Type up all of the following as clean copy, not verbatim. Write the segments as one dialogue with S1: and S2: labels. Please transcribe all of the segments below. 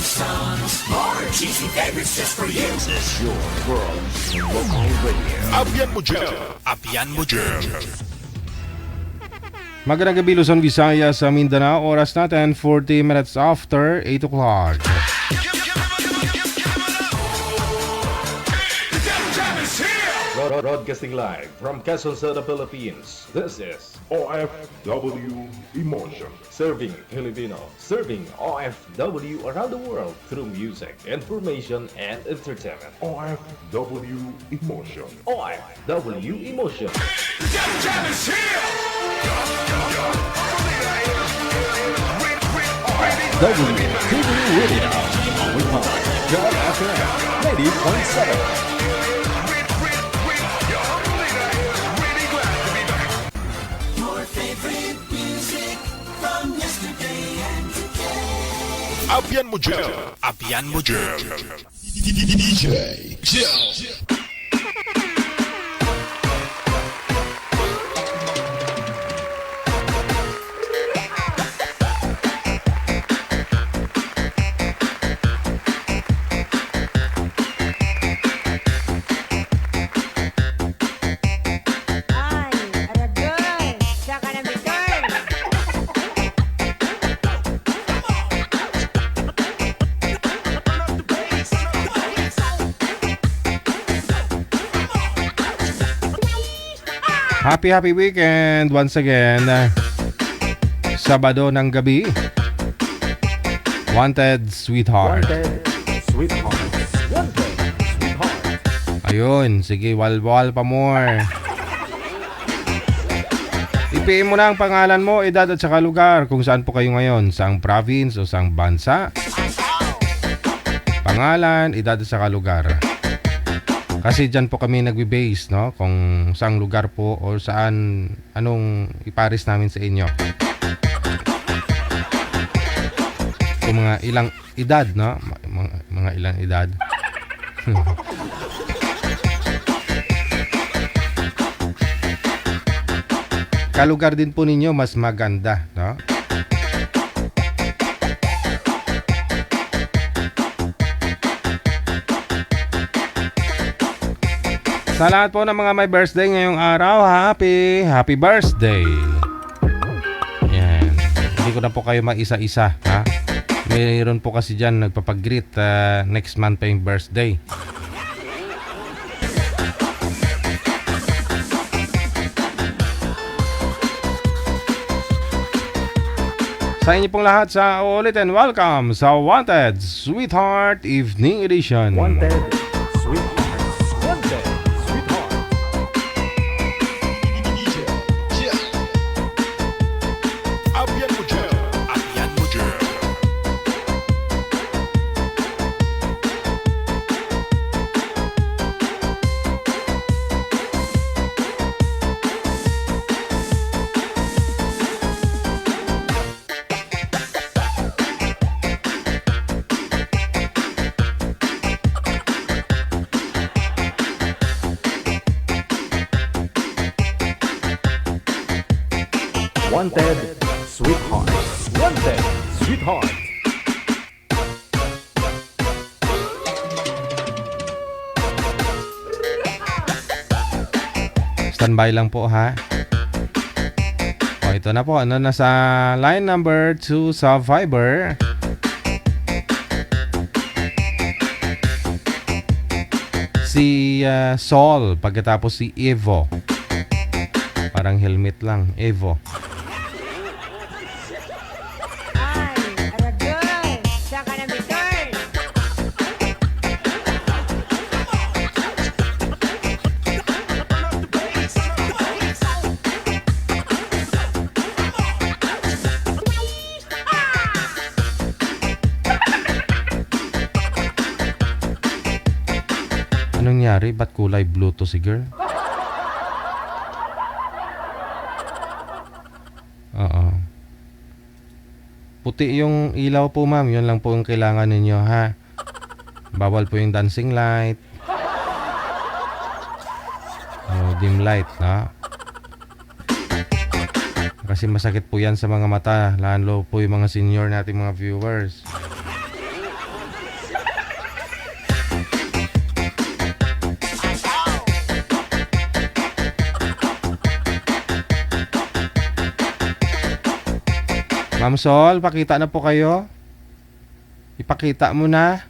S1: More cheesy favorites just for you.
S2: This is your world's local radio.
S3: Abyan mo dyan. Abyan mo dyan.
S4: Magandang gabi Luzon, Visayas sa Mindanao. Oras natin 40 minutes after 8 o'clock.
S2: Broadcasting live from Quezon City, Philippines. This is
S3: OFW Emotion.
S2: Serving Filipino, serving OFW around the world through music, information, and entertainment.
S3: OFW Emotion.
S2: OFW Emotion. WTV Radio. Only on John FM 90.7.
S3: Abyan mo dyan. Abyan mo dyan. DJ Jill.
S4: Happy weekend once again. Sabado ng gabi. Wanted Sweetheart. Ayun, sige, wal pa more. I-PM mo na ang pangalan mo, edad at saka lugar kung saan po kayo ngayon, saang province o saang bansa. Pangalan, edad at saka lugar. Kasi dyan po kami nagbe-base, no? Kung saang lugar po o saan, anong iparis namin sa inyo. Kung mga ilang edad, no? Mga ilang edad. Kalugar din po ninyo, mas maganda, no? Sa lahat po ng mga may birthday ngayong araw, happy birthday. Yan. Hindi ko na po kayo maisa-isa, ha? Mayroon po kasi dyan nagpapag-greet next month pa yung birthday. Sa inyo pong lahat sa ulit and welcome sa Wanted Sweetheart Evening Edition.
S2: Wanted Sweetheart. Wanted Sweetheart.
S3: Abyan mo dyan. Abyan mo dyan.
S2: Wanted Sweetheart. Wanted Sweetheart.
S4: Standby lang po, ha. O, ito na po. Nasa line number 2 sa Viber. Si Sol, pagkatapos si Evo. Parang helmet lang, Evo. Anong nangyari? Ba't kulay blue to si girl? Oo. Puti yung ilaw po, ma'am. Yun lang po yung kailangan ninyo, ha? Bawal po yung dancing light. Dim light, na? Kasi masakit po yan sa mga mata. Lalo po yung mga senior nating mga viewers. Ma'am Sol, pakita na po kayo. Ipakita mo na.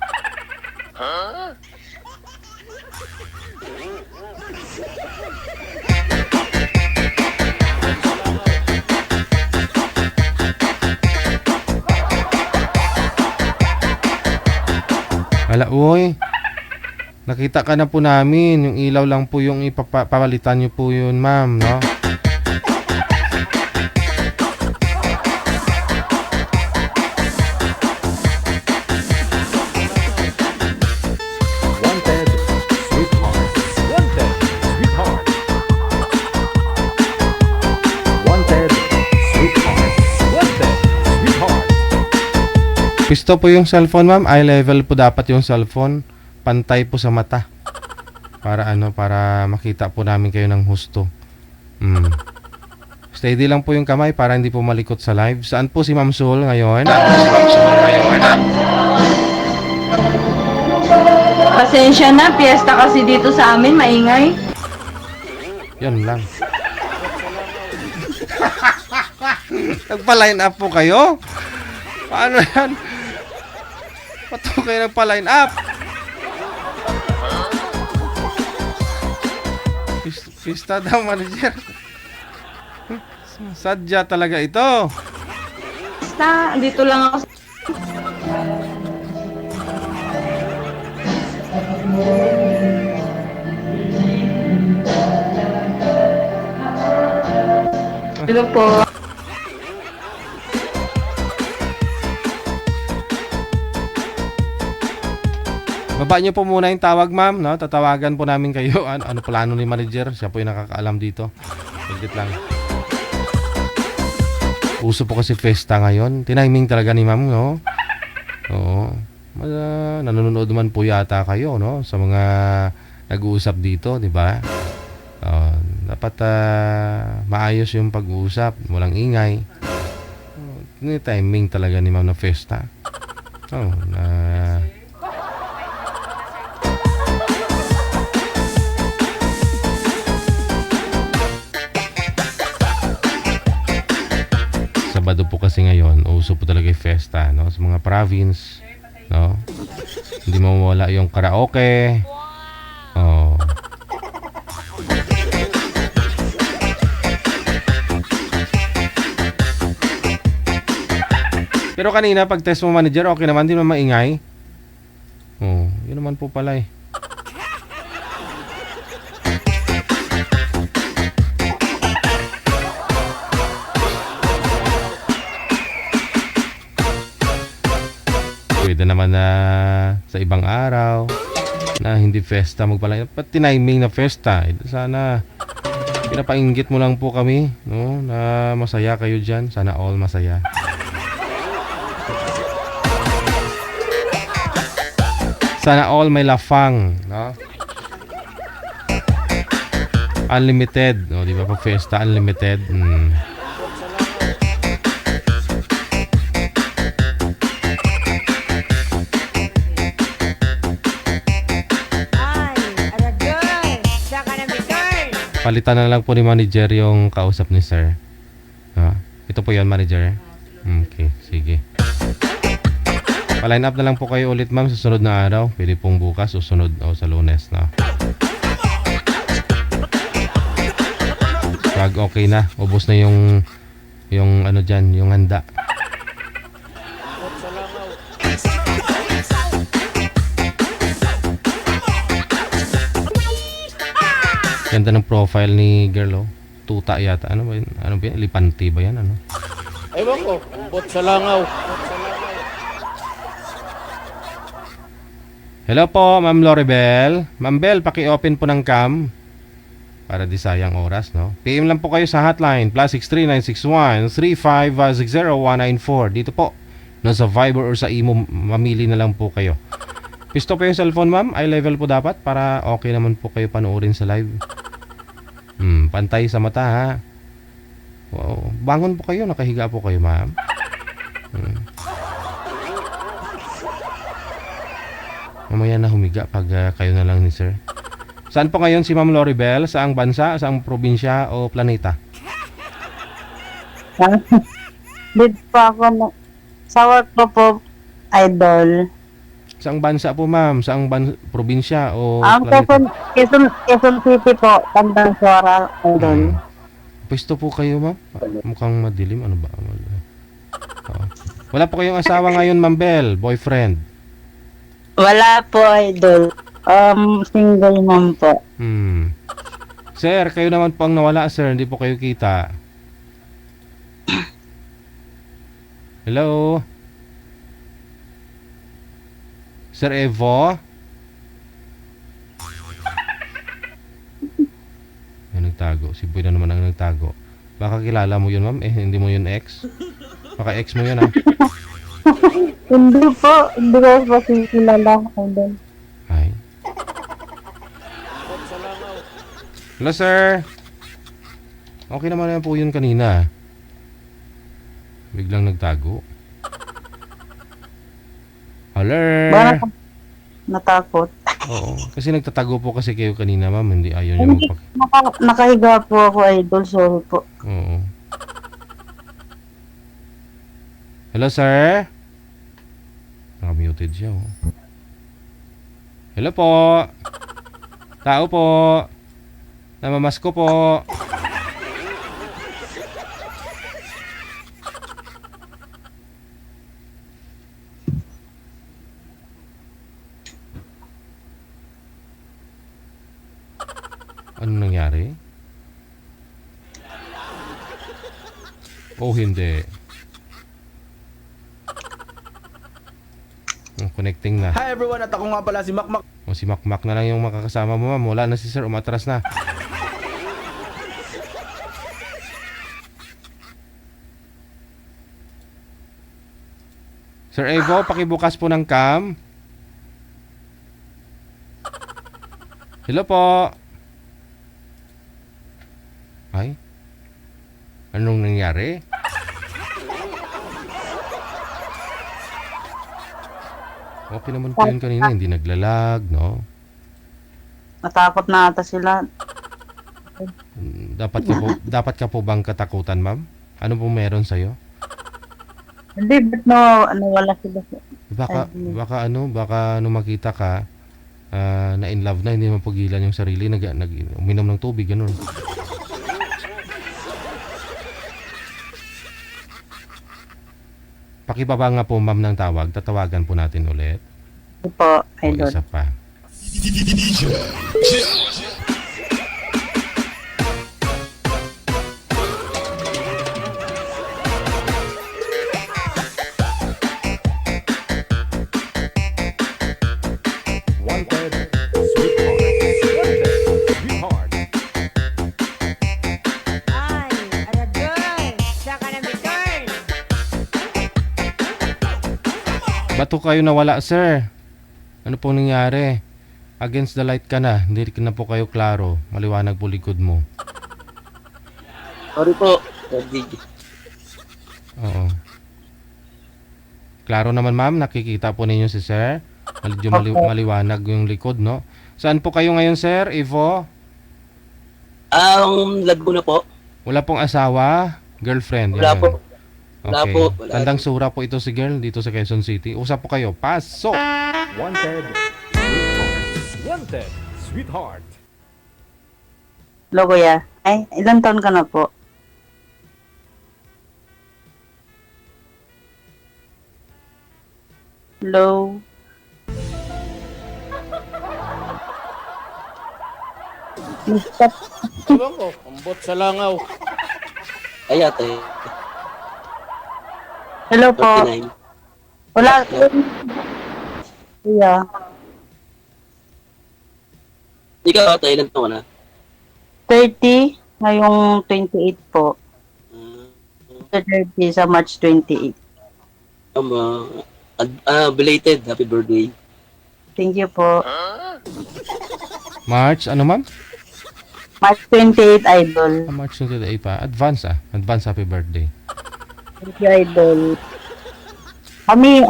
S4: Ala, uy. Nakita ka na po namin. Yung ilaw lang po yung ipapalitan nyo po yun, ma'am, no?
S2: Wanted, sweetheart. Wanted, sweetheart. Wanted, sweetheart. Wanted, sweetheart.
S4: Pisto po yung cellphone, ma'am. Eye level po dapat yung cellphone. Pantay po sa mata. Para para makita po namin kayo ng husto. Steady lang po yung kamay para hindi po malikot sa live. Saan po si Ma'am Sol ngayon?
S5: Pasensya na, piyesta kasi dito sa amin, maingay.
S4: Yan lang. Nagpa-line up po kayo? Paano yan? Pato kayo nagpa-line up? Pista daw, manager. Sadya talaga ito.
S5: Basta, dito lang ako. Hello po.
S4: Baba niyo po muna yung tawag, ma'am, no? Tatawagan po namin kayo. Ano plano ni manager? Siya po yung nakakaalam dito. Higit lang. Uso po kasi festa ngayon. Tiniming talaga ni ma'am, no? Oo. Nanonood man po yata kayo, no? Sa mga nag-uusap dito, di ba? Dapat maayos yung pag-uusap. Walang ingay. Timing talaga ni ma'am na festa. Sabado po kasi ngayon, uso po talaga yung festa, no? Sa mga province, no? Hindi mawala yung karaoke. Oh. Pero kanina pag test mo manager, okay naman, di naman maingay. Oh, yun naman po pala eh. Pwede naman na sa ibang araw na hindi festa magpala. Ba't tiniming na festa? Sana pinapainggit mo lang po kami, no? Na masaya kayo dyan. Sana all masaya. Sana all may lafang, no? Unlimited, no? Di ba pag festa unlimited? Palitan na lang po ni manager yung kausap ni sir. Ito po yun, manager. Okay, sige. Pa-line up na lang po kayo ulit, ma'am, sa sunod na araw. Pwede pong bukas o sunod o sa Lunes, no? Pag okay na, ubos na yung ano dyan, yung handa. Ganda ng profile ni girl, oh. Tuta yata. Ano ba yun? Ano ba yun? Lipanti ba yan? Ano?
S6: Ewan ko, bot sa langaw.
S4: Hello po, Ma'am Loribel. Ma'am Bel, paki-open po ng cam. Para di sayang oras, no? PM lang po kayo sa hotline. +63 961 3560194. Dito po. No, sa Viber or sa Imo, mamili na lang po kayo. Pisto po yung cellphone, ma'am. Eye level po dapat para okay naman po kayo panoorin sa live. Pantay sa mata, ha? Wow. Bangon po kayo. Nakahiga po kayo, ma'am. Mamaya na humiga pag kayo na lang ni sir. Saan po ngayon si Ma'am Loribel? Saang bansa? Saang probinsya o planeta?
S7: Dito po ako sa work ko po, idol.
S4: Saang bansa po, ma'am? Saang probinsya o
S7: Ang
S4: planeta?
S7: Quezon City po, Tandang Suara, idol.
S4: Pwesto po kayo, ma'am? Mukhang madilim. Ano ba? Oo. Wala po kayong asawa ngayon, Ma'am Bel? Boyfriend?
S7: Wala po, idol. Single mom po.
S4: Sir, kayo naman po ang nawala, sir. Hindi po kayo kita. Hello? Sir Evo? Ay, nagtago. Si Boy na naman ang nagtago. Baka kilala mo yun, ma'am. Hindi mo yun ex. Baka ex mo yun, ha?
S7: Hindi po. Hindi ko po kilala, idol.
S4: Ay. Hello, sir. Okay naman yan po yun kanina. Biglang nagtago. Hello?
S7: Baka natakot.
S4: Oo. Kasi nagtatago po kasi kayo kanina, ma'am. Hindi ayaw nyo
S7: Hindi,
S4: magpak...
S7: nakahiga po ako, idol. Sorry po.
S4: Oo. Hello, sir? Naka-muted siya, oh. Hello po. Tao po. Namamasko po. Ano nangyari? Oh, hindi. Connecting na.
S8: Hi everyone, at ako nga pala si Makmak.
S4: O si Makmak na lang yung makakasama mo, ma'am. Wala na si sir, umatras na. Sir Evo, pakibukas po ng cam. Hello po. Ay? Anong nangyari? Okay naman po yun kanina, hindi naglalag, no?
S7: Natakot na ata sila.
S4: Dapat ka po bang katakutan, ma'am? Ano po meron sa'yo?
S7: Hindi, ba't wala sila?
S4: Baka makita ka na in love na, hindi mapagilan yung sarili, uminom ng tubig, ganun. Pakibaba nga po, ma'am, ng tawag. Tatawagan po natin ulit.
S7: Hindi po,
S4: O,
S7: idol.
S4: isa pa.
S2: Wanted, sweetheart. Wanted, sweetheart.
S9: Ay, Aragay! Siya ka na return!
S4: Ba't po kayo nawala, sir? Ano po nangyari? Against the light ka na. Hindi na po kayo klaro. Maliwanag po likod mo.
S6: Sorry po.
S4: Oo. Klaro naman, ma'am. Nakikita po ninyo si sir. Medyo maliwanag yung likod, no? Saan po kayo ngayon, sir? Evo?
S6: Laguna po.
S4: Wala pong asawa? Girlfriend?
S6: Wala
S4: Yan.
S6: po. Wala
S4: Okay.
S6: po. Wala.
S4: Tandang sura po ito si girl dito sa Quezon City. Usap po kayo. Pasok!
S2: Wanted, sweetheart. Wanted, sweetheart.
S7: Hello, kuya. Ay, ilang taon ka na po? Hello? Mr.
S6: Ewan ko, ambot sa langaw. Ay, ate.
S7: Hello po.
S6: 39.
S7: Wala. Kuya.
S6: Ikaw, ate, ilan taon na?
S7: 30. Ngayong 28 po. Sa 30 sa March 28.
S6: Belated. Happy birthday.
S7: Thank you po.
S4: March, ano ma'am?
S7: March 28, idol.
S4: March 28 pa. Advance Advance happy birthday.
S7: Thank you, idol. Kami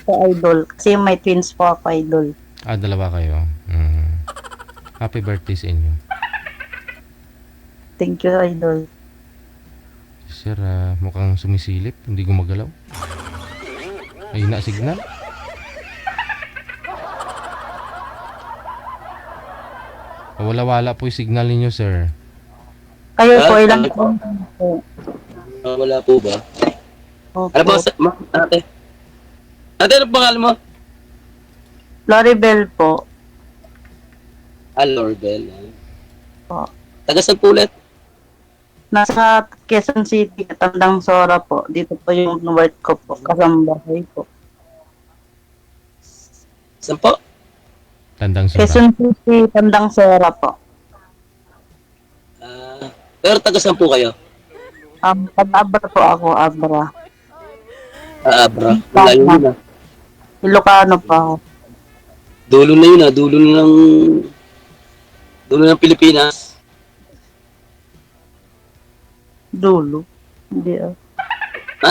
S7: po, idol. Kasi may twins po ako, idol.
S4: Dalawa kayo. Happy birthday sa inyo.
S7: Thank you, idol.
S4: Sir, mukhang sumisilip. Hindi gumagalaw. Ay na signal. Wala-wala po yung signal ninyo, sir.
S7: Kayo po, ilang taon po?
S6: Wala po ba?
S7: Opo.
S6: Ano ba, ate? Ate, ano pangalan mo?
S7: Floribel po.
S6: Lorbel.
S7: Po.
S6: Taga saan po ulit?
S7: Nasa Quezon City, Tandang Sora po. Dito po yung work ko po. Kasambahay po.
S6: Saan po?
S4: Tandang Sora.
S7: Quezon City, Tandang Sora po.
S6: Pero taga saan po kayo?
S7: Pag-abra po ako, abra.
S6: Abra. Malayo yun ah.
S7: Ilocano pa ako.
S6: Dulo na yun ah. Dulo ng Pilipinas.
S7: Dulo. Hindi ah.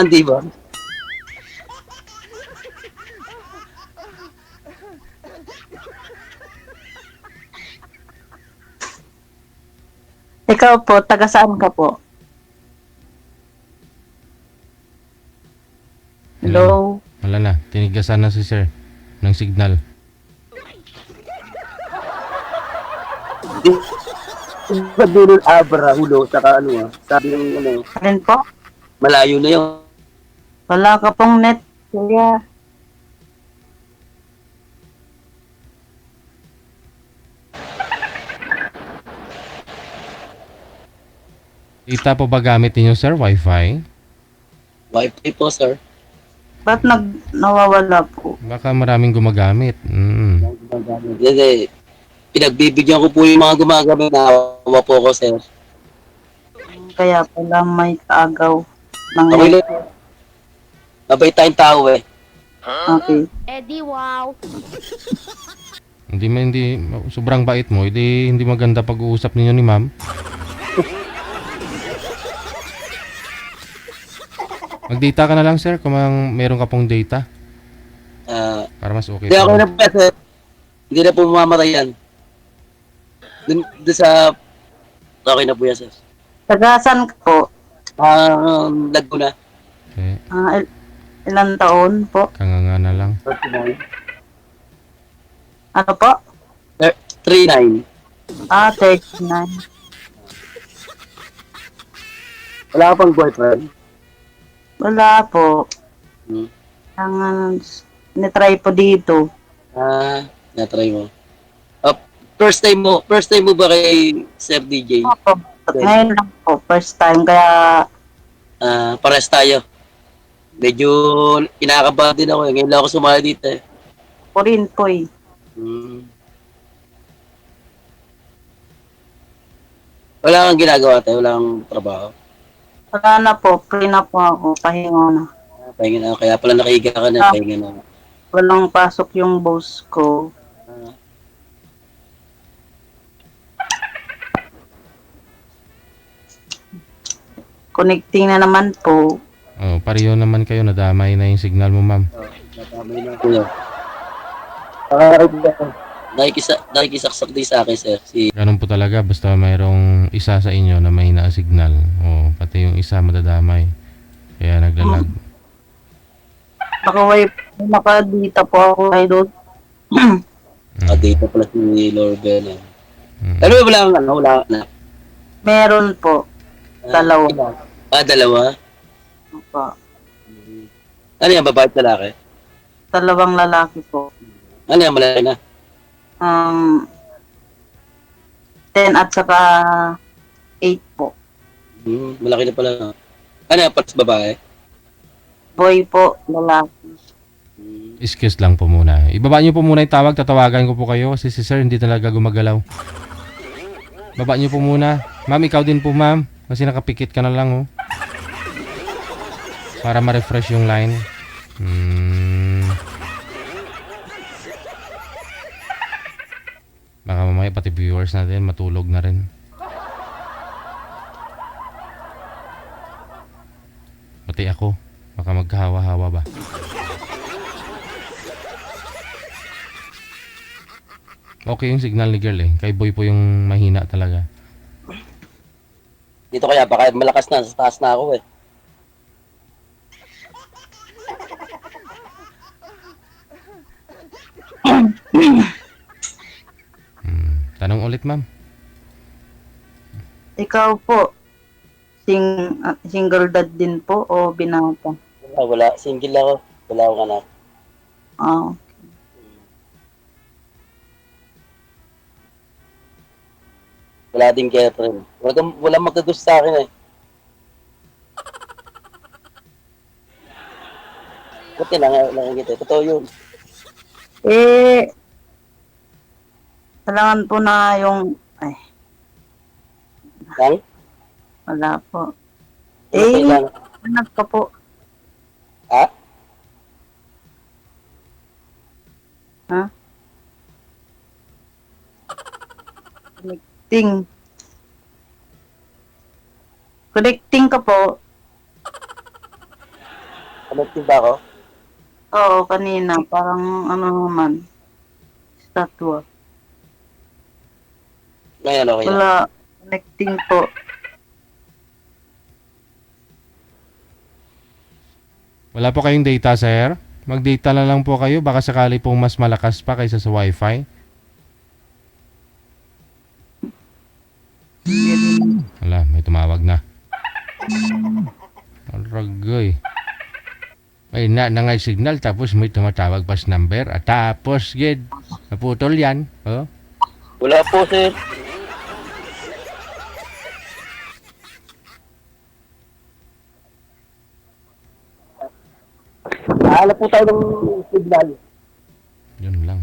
S6: Di ba?
S7: Ikaw po, taga saan ka po? Hello?
S4: Wala na. Tinigasan na si sir ng signal.
S6: Sa dulo Abra, Hulo, saka ano ah. Sabi ng ano,
S7: Alin po?
S6: malayo na yun.
S7: Wala ka pong net, kuya.
S4: Data po ba gamit ninyo, sir? Wi-Fi?
S6: Wi-Fi po, sir.
S7: Ba't nawawala po?
S4: Baka maraming gumagamit.
S6: Kasi, pinagbibigyan ko po yung mga gumagamit na awa po ko, sir.
S7: Kaya pala may kaagaw ng
S6: Okay
S7: net.
S6: lang. Mabait tayong tao eh.
S7: Okay.
S9: Eddie, wow.
S4: Hindi, sobrang bait mo. Hindi maganda pag-uusap ninyo ni ma'am. Mag-data ka na lang, sir, kung meron ka pong data. Para mas okay.
S6: Hindi ako na po, sir. Hindi na po mamamatay yan. Dun sa... Okay na po yan, sir.
S7: Tagasan ka po?
S6: Laguna.
S4: Okay.
S7: Ilang taon po?
S4: Kanganga na lang.
S6: 39.
S7: Ano po?
S6: 39.
S7: 39.
S6: Wala ka pang boyfriend?
S7: Wala po.
S6: Hmm.
S7: Ang nitry po dito.
S6: Na-try mo. First time mo ba kay Sir DJ?
S7: Opo. Ngayon lang po. First time. Kaya
S6: Pares tayo. Medyo kinakabahan din ako eh. Ngayon lang ako sumali dito eh.
S7: po rin po eh.
S6: Wala kang ginagawa tayo, wala kang trabaho.
S7: Wala na po. Free na po ako. Pahinga na.
S6: Pahinga na, kaya pala nakahiga ka na, pahinga na.
S7: Walang pasok yung boss ko. Connecting na naman po.
S4: Oh, pareho naman kayo. Nadamay na yung signal mo, ma'am.
S6: Natamay na kuya. Nakikisaksak din sa akin, sir.
S4: Ganun po talaga. Basta mayroong isa sa inyo na may na-signal. O, pati yung isa madadamay. Kaya naglalag.
S7: Nakadita po ako ay doon.
S6: Data pala si Lorbel. Ano ba wala na?
S7: Meron po. Dalawa.
S6: Dalawa?
S7: Opo.
S6: Ano yan, babae at lalaki?
S7: Dalawang lalaki po.
S6: Ano yan, malaki na?
S7: 10 at saka 8 po.
S6: Malaki na pala. Ano yan, patas babae?
S7: Boy po, lalaki.
S4: Excuse lang po muna. Ibaba niyo po muna yung tawag. Tatawagan ko po kayo kasi si sir hindi talaga gumagalaw. Baba niyo po muna. Ma'am, ikaw din po, ma'am. Kasi nakapikit ka na lang, oh. Para ma-refresh yung line. Baka mamaya pati viewers natin matulog na rin. Pati ako. Baka magkahawa-hawa ba? Okay yung signal ni girl eh. Kay boy po yung mahina talaga.
S6: Dito kaya, baka malakas na, sa taas na ako eh.
S4: ulit, ma'am?
S7: Ikaw po, single dad din po o binata?
S6: Wala. Single ako. Wala akong anak.
S7: Ah,
S6: Wala din girlfriend. Wala magkagusto sa akin eh. Buti lang kita. Totoo yun.
S7: kailangan po na yung,
S6: Lang?
S7: wala po.
S6: Lang.
S7: Anak ka po.
S6: Ha?
S7: Ha? Connecting ka po.
S6: Connecting ba ako?
S7: Oo, kanina. Parang ano naman. Statwa.
S6: Ngayon, okay na.
S7: Wala. Connecting po.
S4: Wala po kayong data, sir? Mag-data na lang po kayo. Baka sakali pong mas malakas pa kaysa sa wifi. Wala, may tumawag na. Aragay. May na signal tapos may tumatawag pa sa number. At tapos, gid, naputol yan. Oh.
S6: Wala po, sir. Nahala po tayo ng signal.
S4: Yun lang.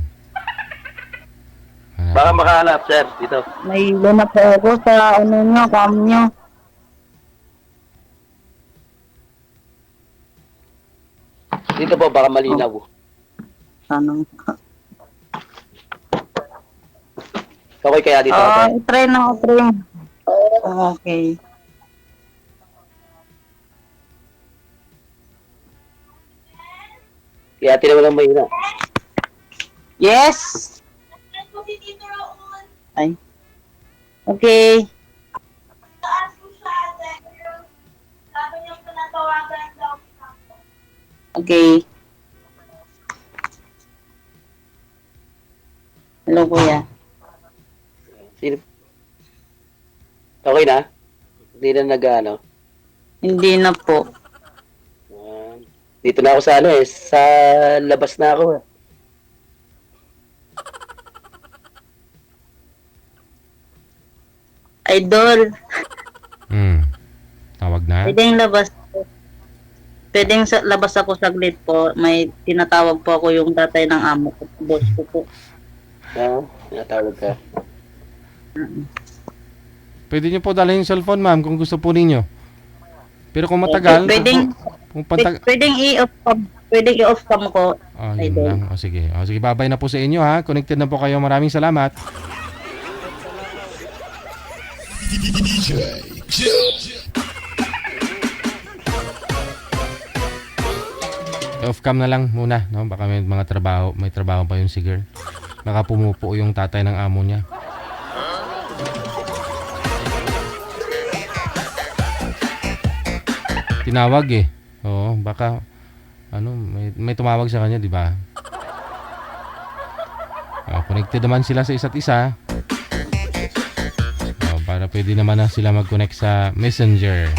S6: Baka makahanap, sir, dito.
S7: May luna po ako sa ano nyo, cam nyo.
S6: Dito po, baka malinaw.
S7: Tanong.
S6: Okay kaya dito?
S7: Try na ako, try. Okay.
S6: Kaya tinawa lang mahina.
S7: Yes! Ay. Okay. Okay. Hello, kuya.
S6: Sino? Okay na? Hindi na nag-ano?
S7: Hindi na po.
S6: Dito na ako sa ano eh. Sa labas na ako eh.
S7: Idol.
S4: Tawag na.
S7: Pwedeng labas po. Pwedeng labas ako saglit po. May tinatawag po ako yung tatay ng amo ko. Boss ko po.
S6: Natawag ka.
S4: Pwede nyo po dalhin yung cellphone, ma'am, kung gusto po ninyo. Pero kung matagal,
S7: Pwedeng i-off cam. Pwedeng i-off cam ko.
S4: yun lang. Sige. Sige, babay na po sa inyo, ha. Connected na po kayo. Maraming salamat.
S3: DJ Joe.
S4: Off cam na lang muna, no? Baka may mga trabaho, may trabaho pa yung si girl. Baka pumupo yung tatay ng amo niya. Tinawag eh. Oo, baka may tumawag sa kanya, di ba? Connected naman sila sa isa't isa. Para pwede naman na sila mag-connect sa Messenger.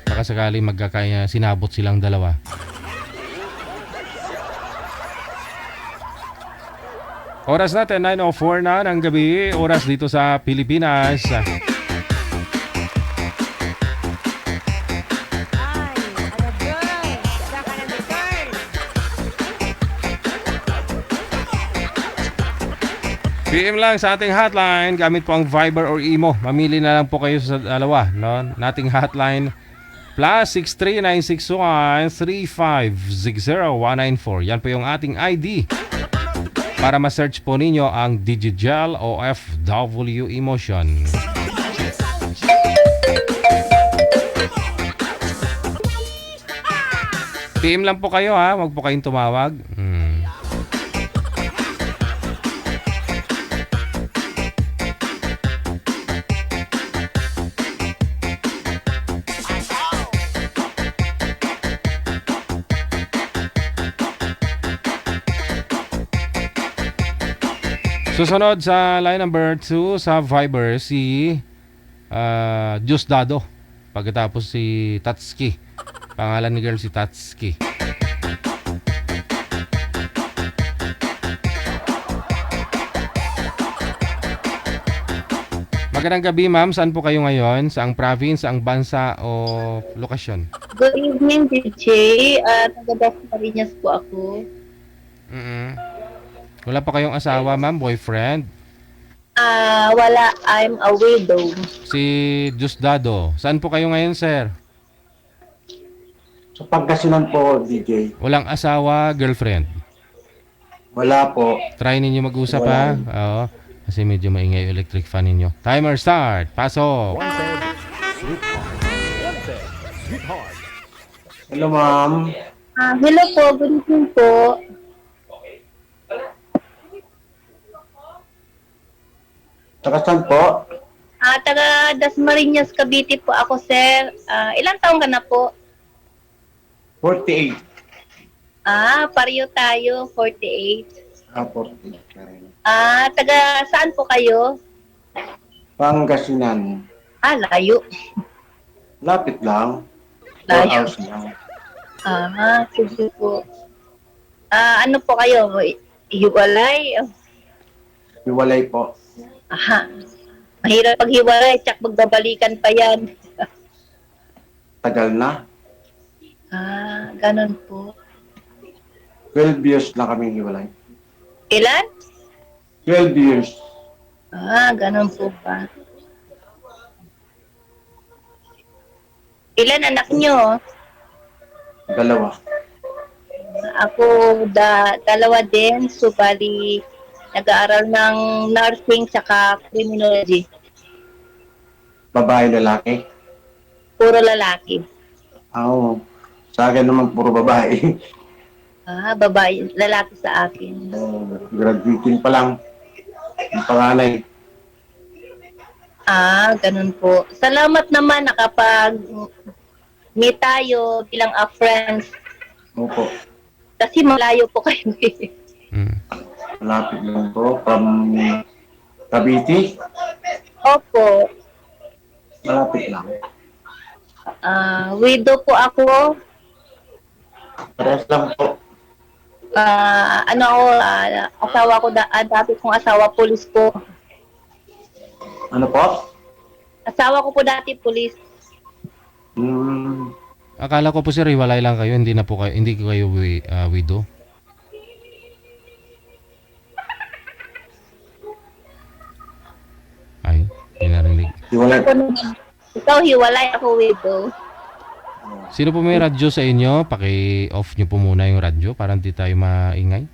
S4: Baka sakali magkakaya sinabot silang dalawa. Oras natin, 9:04 na ng gabi. Oras dito sa Pilipinas. PM lang sa ating hotline. Gamit po ang Viber or Imo. Mamili na lang po kayo sa dalawa. No? Nating hotline +63 961 3560 194. Yan po yung ating ID. Para ma-search po ninyo ang Digigel OFW Emotion. PM lang po kayo, ha. Huwag po kayong tumawag. Susunod sa line number 2 sa Viber si Diosdado. Pagkatapos si Tatsuki. Pangalan ni girl si Tatsuki. Magandang gabi, ma'am. Saan po kayo ngayon? Saang province, saang bansa o lokasyon?
S7: Good evening, DJ. Taga Dasmariñas po ako.
S4: Wala pa kayong asawa, ma'am? Boyfriend?
S7: Wala. I'm a widow.
S4: Si Diosdado. Saan po kayo ngayon, sir?
S8: Sa Pangasinan po, DJ.
S4: Walang asawa, girlfriend?
S8: Wala po.
S4: Try ninyo mag-usap, ha? Oo. Kasi medyo maingay yung electric fan ninyo. Timer start. Pasok.
S8: Hello, ma'am.
S7: Hello po. Good evening po.
S8: Taga saan po?
S7: Taga Dasmariñas, Cavite po ako, sir. Ilang taong ka na po?
S8: 48.
S7: Pareho tayo. 48.
S8: 48.
S7: Taga saan po kayo?
S8: Pangasinan.
S7: Layo.
S8: Lapit lang. 4
S7: Layo.
S8: hours lang.
S7: Sige po. Ano po kayo? Hiwalay?
S8: Iwalay po.
S7: Mahirap paghiwalay, tsak magbabalikan pa yan.
S8: Tagal na.
S7: Ganun po.
S8: 12 years na kaming iwalay.
S7: Ilan?
S8: 12 years.
S7: Ganun po ba? Ilan anak nyo?
S8: 2.
S7: Ako, dalawa din. So, bali, nag-aaral ng nursing saka criminology.
S8: Babae, lalaki.
S7: Puro lalaki.
S8: Oo. Sa akin naman puro babae.
S7: Babae, lalaki sa akin.
S8: Graduating pa lang. Ang panganay.
S7: Ganun po. Salamat naman nakapag-meet tayo bilang friends.
S8: Opo.
S7: Kasi malayo po kayo.
S8: Malapit lang po. From Cavite.
S7: Opo.
S8: Malapit lang.
S7: Widow po ako.
S8: Parehas lang po.
S7: Asawa ko, dati kong asawa, pulis po.
S8: Ano po?
S7: Asawa ko po dati, pulis.
S4: Akala ko po sir, hiwalay lang kayo. Hindi na po kayo, hindi ko kayo widow. Ay, hindi narinig.
S8: Iwalay.
S7: Ikaw hiwalay, ako widow.
S4: Sino po may radyo sa inyo? Paki-off nyo po muna yung radyo para hindi tayo maingay.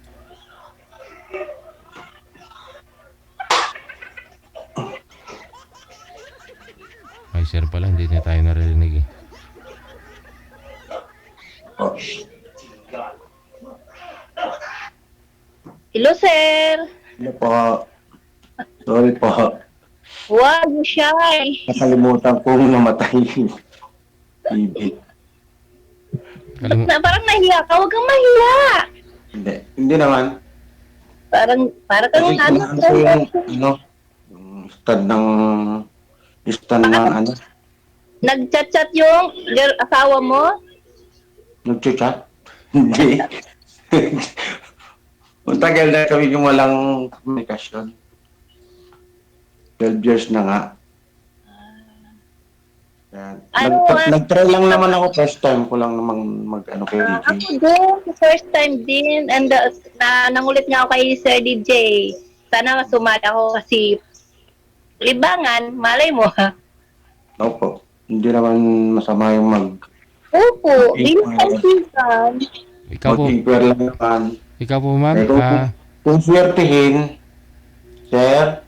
S4: Ay, sir pala, hindi na tayo narinig eh.
S7: Hello, sir.
S8: Ano po? Sorry po.
S7: Wag mo shy.
S8: Nakalimutan kong namatay yung TV.
S7: Parang nahiya ka. Huwag kang mahiya.
S8: Hindi naman.
S7: Parang kang
S8: Kasi kung ano po yung stand ng ano,
S7: Nag-chat-chat yung asawa mo?
S8: nag-chat? Hindi. Matagal na kami yung walang komunikasyon. 12 years na nga. Yan. Nag-try lang naman ako, first time ko lang namang mag-ano kay
S7: Ako
S8: DJ.
S7: din, first time din. And nangulit nga ako kay Sir DJ. Sana sumali ako kasi libangan, malay mo ha.
S8: Opo. Hindi naman masama yung
S7: Opo, binigyan.
S4: Ikaw po,
S8: mag-inquire lang naman.
S4: ikaw po ma'am,
S8: Pero kung swertihin, sir,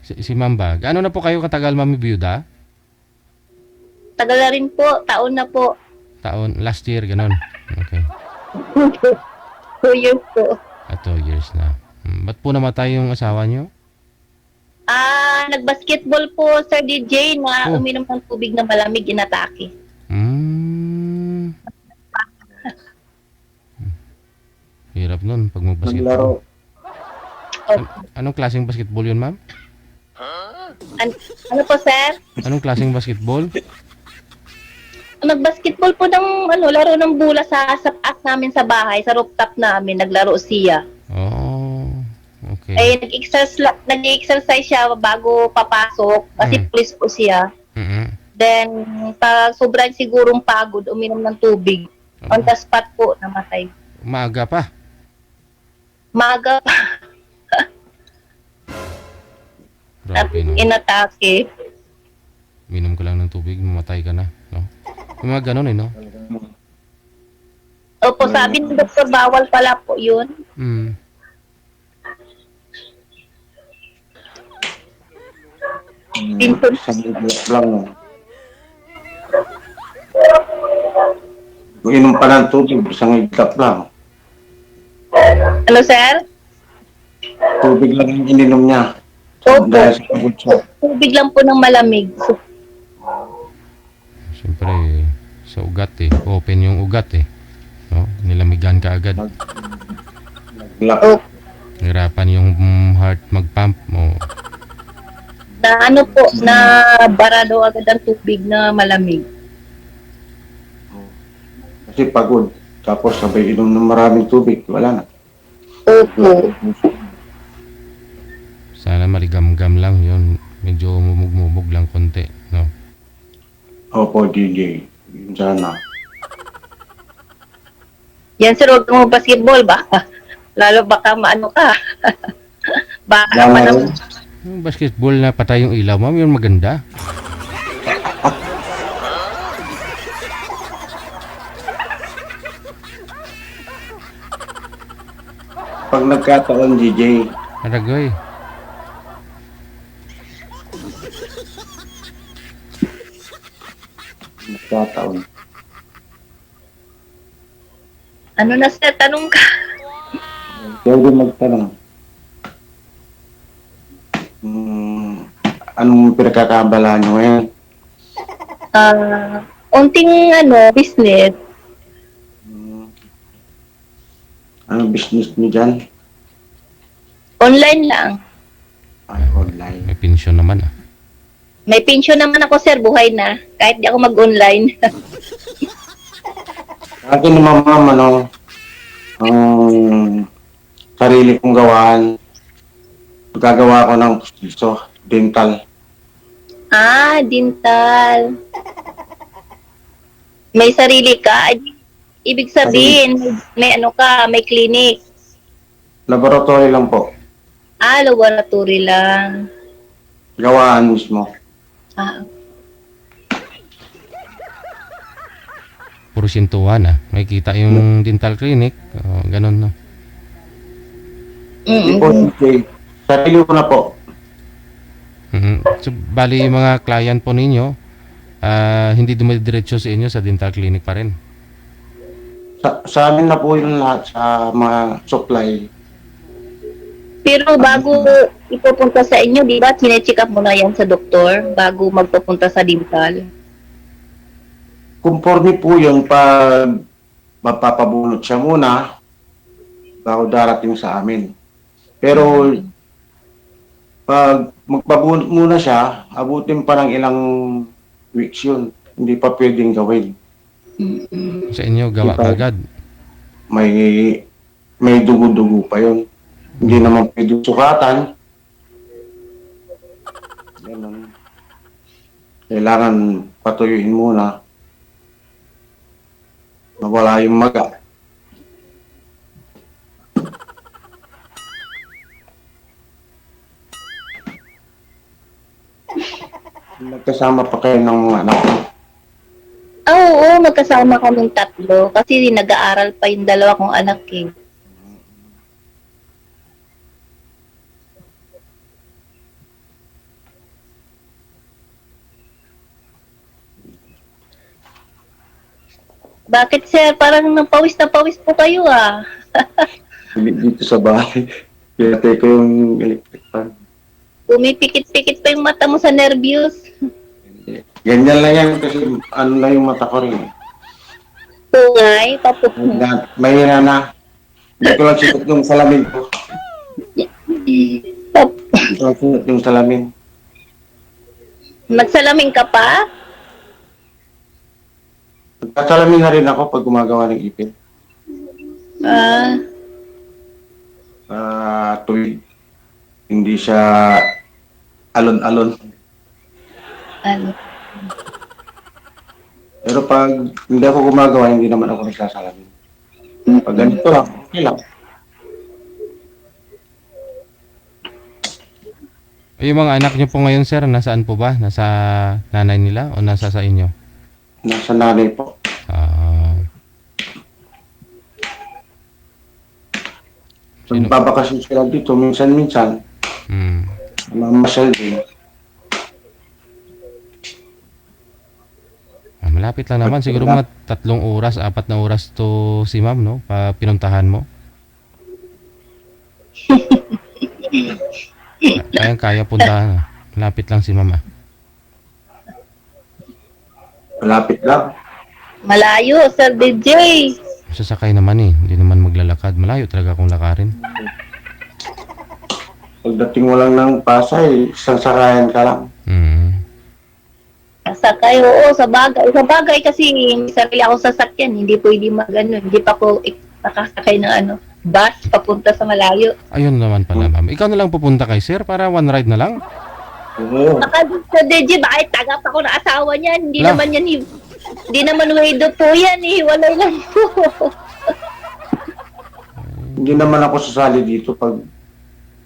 S4: si ma'am ba? Gaano na po kayo katagal ma'am biyuda?
S7: Tagal na rin po, taon na po.
S4: Taon, last year, ganon. Okay.
S7: 2 years po.
S4: 2 years na. Ba't po namatay yung asawa nyo?
S7: Nag-basketball po, Sir DJ, na
S4: Oh.
S7: uminom ng tubig na malamig, inatake.
S4: Hirap nun pag magbasketball.
S8: naglaro.
S4: Anong klaseng basketball yun, ma'am?
S7: Ano po, sir?
S4: Anong klaseng basketball?
S7: Nag-basketball po ng laro ng bola sa taas namin sa bahay, sa rooftop namin, naglaro siya.
S4: Oh, okay.
S7: Ay nag-exercise siya bago papasok kasi police po siya.
S4: Mhm.
S7: Then pag sobrang sigurong pagod, uminom ng tubig. On the spot po namatay.
S4: Maaga pa.
S7: Maaga pa
S4: Grabe, no?
S7: inatake.
S4: Minom ka lang ng tubig, mamatay ka na, no? Yung mga ganun, no?
S7: Opo, sabi ng doktor, bawal pala po yun.
S4: Mm.
S7: Pinto.
S8: Sa bibig lang. No? Kung inom pa ng tubig, isang iglap lang.
S7: Ano, sir?
S8: Tubig lang yung ininom niya.
S7: Opo.
S8: Dahil sa pagod siya.
S7: Tubig lang po ng malamig. So,
S4: Siyempre, sa ugat eh. Open yung ugat eh. No? Nilamigan ka agad.
S8: Naglak.
S7: oh,
S4: Hirapan yung heart mag-pump mo.
S7: na ano po, na barado agad ang tubig na malamig.
S8: Kasi pagod. Tapos sabay inom ng maraming tubig. Wala na.
S7: Opo.
S4: Sana maligam-gam lang yun. Medyo mumug-mumug lang konti. No?
S8: Opo, DJ. Yun sana.
S7: Yan, sir, huwag mo basketball ba? Lalo baka maano ka. Baka
S8: Wala
S7: pa
S8: rin.
S7: naman.
S4: Yung basketball na patay yung ilaw, ma'am, yun maganda.
S8: Pag nagkataon, DJ,
S4: Aragoy.
S8: nagkataon.
S7: Ano na, sir, tanong ka.
S8: Pwede magtanong. Anong pinagkakaabalahan nyo ngayon?
S7: Unting business.
S8: Anong business nyo dyan?
S7: Online lang.
S8: Ay, online.
S4: May pensyon naman ah.
S7: May pension naman ako, sir, buhay na. Kahit di ako mag-online.
S8: Akin naman, ma'am, ang sarili kong gawaan, gagawa ko ng pustiso, dental.
S7: Dental. May sarili ka. Ibig sabihin, may ano ka, may clinic.
S8: Laboratory lang po.
S7: Laboratory lang.
S8: Gawaan mismo.
S4: Puro sintuhan ah. May kita yung dental clinic. Oh, ganun no.
S8: Hindi po, DJ. Sarili ko na po.
S4: So, bali yung mga client po ninyo, hindi dumidiretso sa inyo sa dental clinic pa rin.
S8: Sa amin na po yung lahat sa mga supply.
S7: Pero bago ipupunta sa inyo, di ba, chinecheck up mo na yan sa doktor bago magpupunta sa dental?
S8: Conforme po yun pag mapapabunot siya muna bago darating sa amin. Pero pag magpabunot muna siya, abutin pa ng ilang weeks yun. Hindi pa pwedeng gawin.
S4: Sa inyo, gawa
S8: Diba?
S4: agad.
S8: May dugo-dugo pa yun. Hindi naman pwedeng sukatan. Ganun. Kailangan patuyuin muna. Mawala yung maga. Nagkasama pa kayo ng mga anak mo.
S7: Oo, magkasama kaming tatlo kasi nag-aaral pa yung dalawa kong anak eh. Bakit, sir? Parang napawis po kayo ah.
S8: Dito sa bahay. Pinatay ko yung electric fan.
S7: Pumipikit-pikit pa yung mata mo sa nervyos.
S8: Ganyan lang yan kasi ano lang yung mata ko rin.
S7: Tungay, papukong.
S8: Mahina na. Hindi ko lang sikot yung salamin ko. Suot yung salamin.
S7: Magsalamin ka pa?
S8: Nagkasalamin na rin ako pag gumagawa ng ipin. Tuwid. Hindi siya alon-alon.
S7: Ano?
S8: Pero pag hindi ako gumagawa, hindi naman ako nagsasalamin. Pag ganito lang, okay lang.
S4: Yung mga anak niyo po ngayon, sir, nasaan po ba? Nasa nanay nila o nasa sa inyo?
S8: Nasa nanay po. Nagbabakasyon sila dito, minsan-minsan. Mamasyal din.
S4: Malapit lang naman. Siguro mga 3 oras, 4 na oras to si ma'am, no? Pa pinuntahan mo. Kaya puntahan. Malapit lang si mama.
S8: Malapit lang.
S7: Malayo, Sir DJ.
S4: Sasakay naman eh. Hindi naman maglalakad. Malayo talaga kung lakarin.
S8: Pagdating mo lang ng Pasay, isang sakayan ka lang.
S7: Sakay, oo, sa bagay. Sa bagay kasi may sarili ako sasakyan. Hindi pwede magano. Hindi pa ko nakasakay ng bus papunta sa malayo.
S4: Ayun naman pala, ma'am. Ikaw na lang pupunta kay sir para one ride na lang?
S8: Oo.
S7: Baka sa DJ, bakit tagap ako na asawa niyan? Hindi
S4: Lah.
S7: naman yan, hindi naman widow po yan eh. Walay lang po.
S8: Hindi naman ako sasali dito pag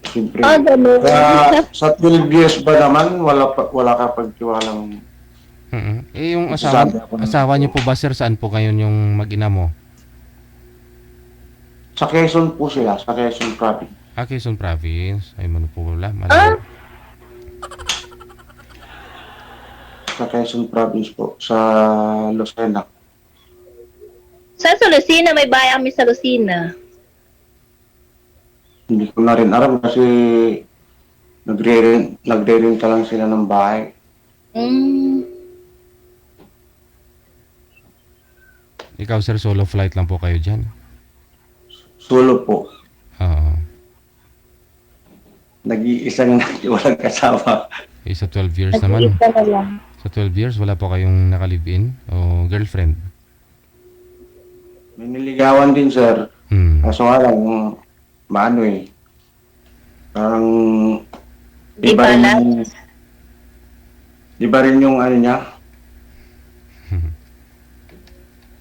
S8: siyempre.
S7: Ganun.
S8: Sa 12 years ba naman, wala ka pagtiwalang.
S4: Eh, yung
S8: Sasabi ako ng-
S4: asawa niyo po ba, sir, saan po ngayon yung mag-ina mo?
S8: Sa Quezon po sila, sa Quezon Province.
S4: Quezon Province. Ay, ano po wala. Malayo.
S8: Sa Quezon Province po, sa Lucena.
S7: Sa Lucena, may bahay kami sa Lucena.
S8: Hindi ko na rin alam kasi nagre-renta lang sila ng bahay.
S4: Ikaw, sir, solo flight lang po kayo dyan?
S8: Solo po.
S4: Oo.
S8: Nag-iisang walang kasama.
S4: Eh, sa 12 years naman.
S7: Nag-iisa na lang.
S4: Sa 12 years, wala po kayong nakalive-in o girlfriend?
S8: May niligawan din, sir. Kaso nga lang, maano eh. Parang
S7: Di
S8: iba rin
S7: balance.
S8: yung, iba rin yung ano niya.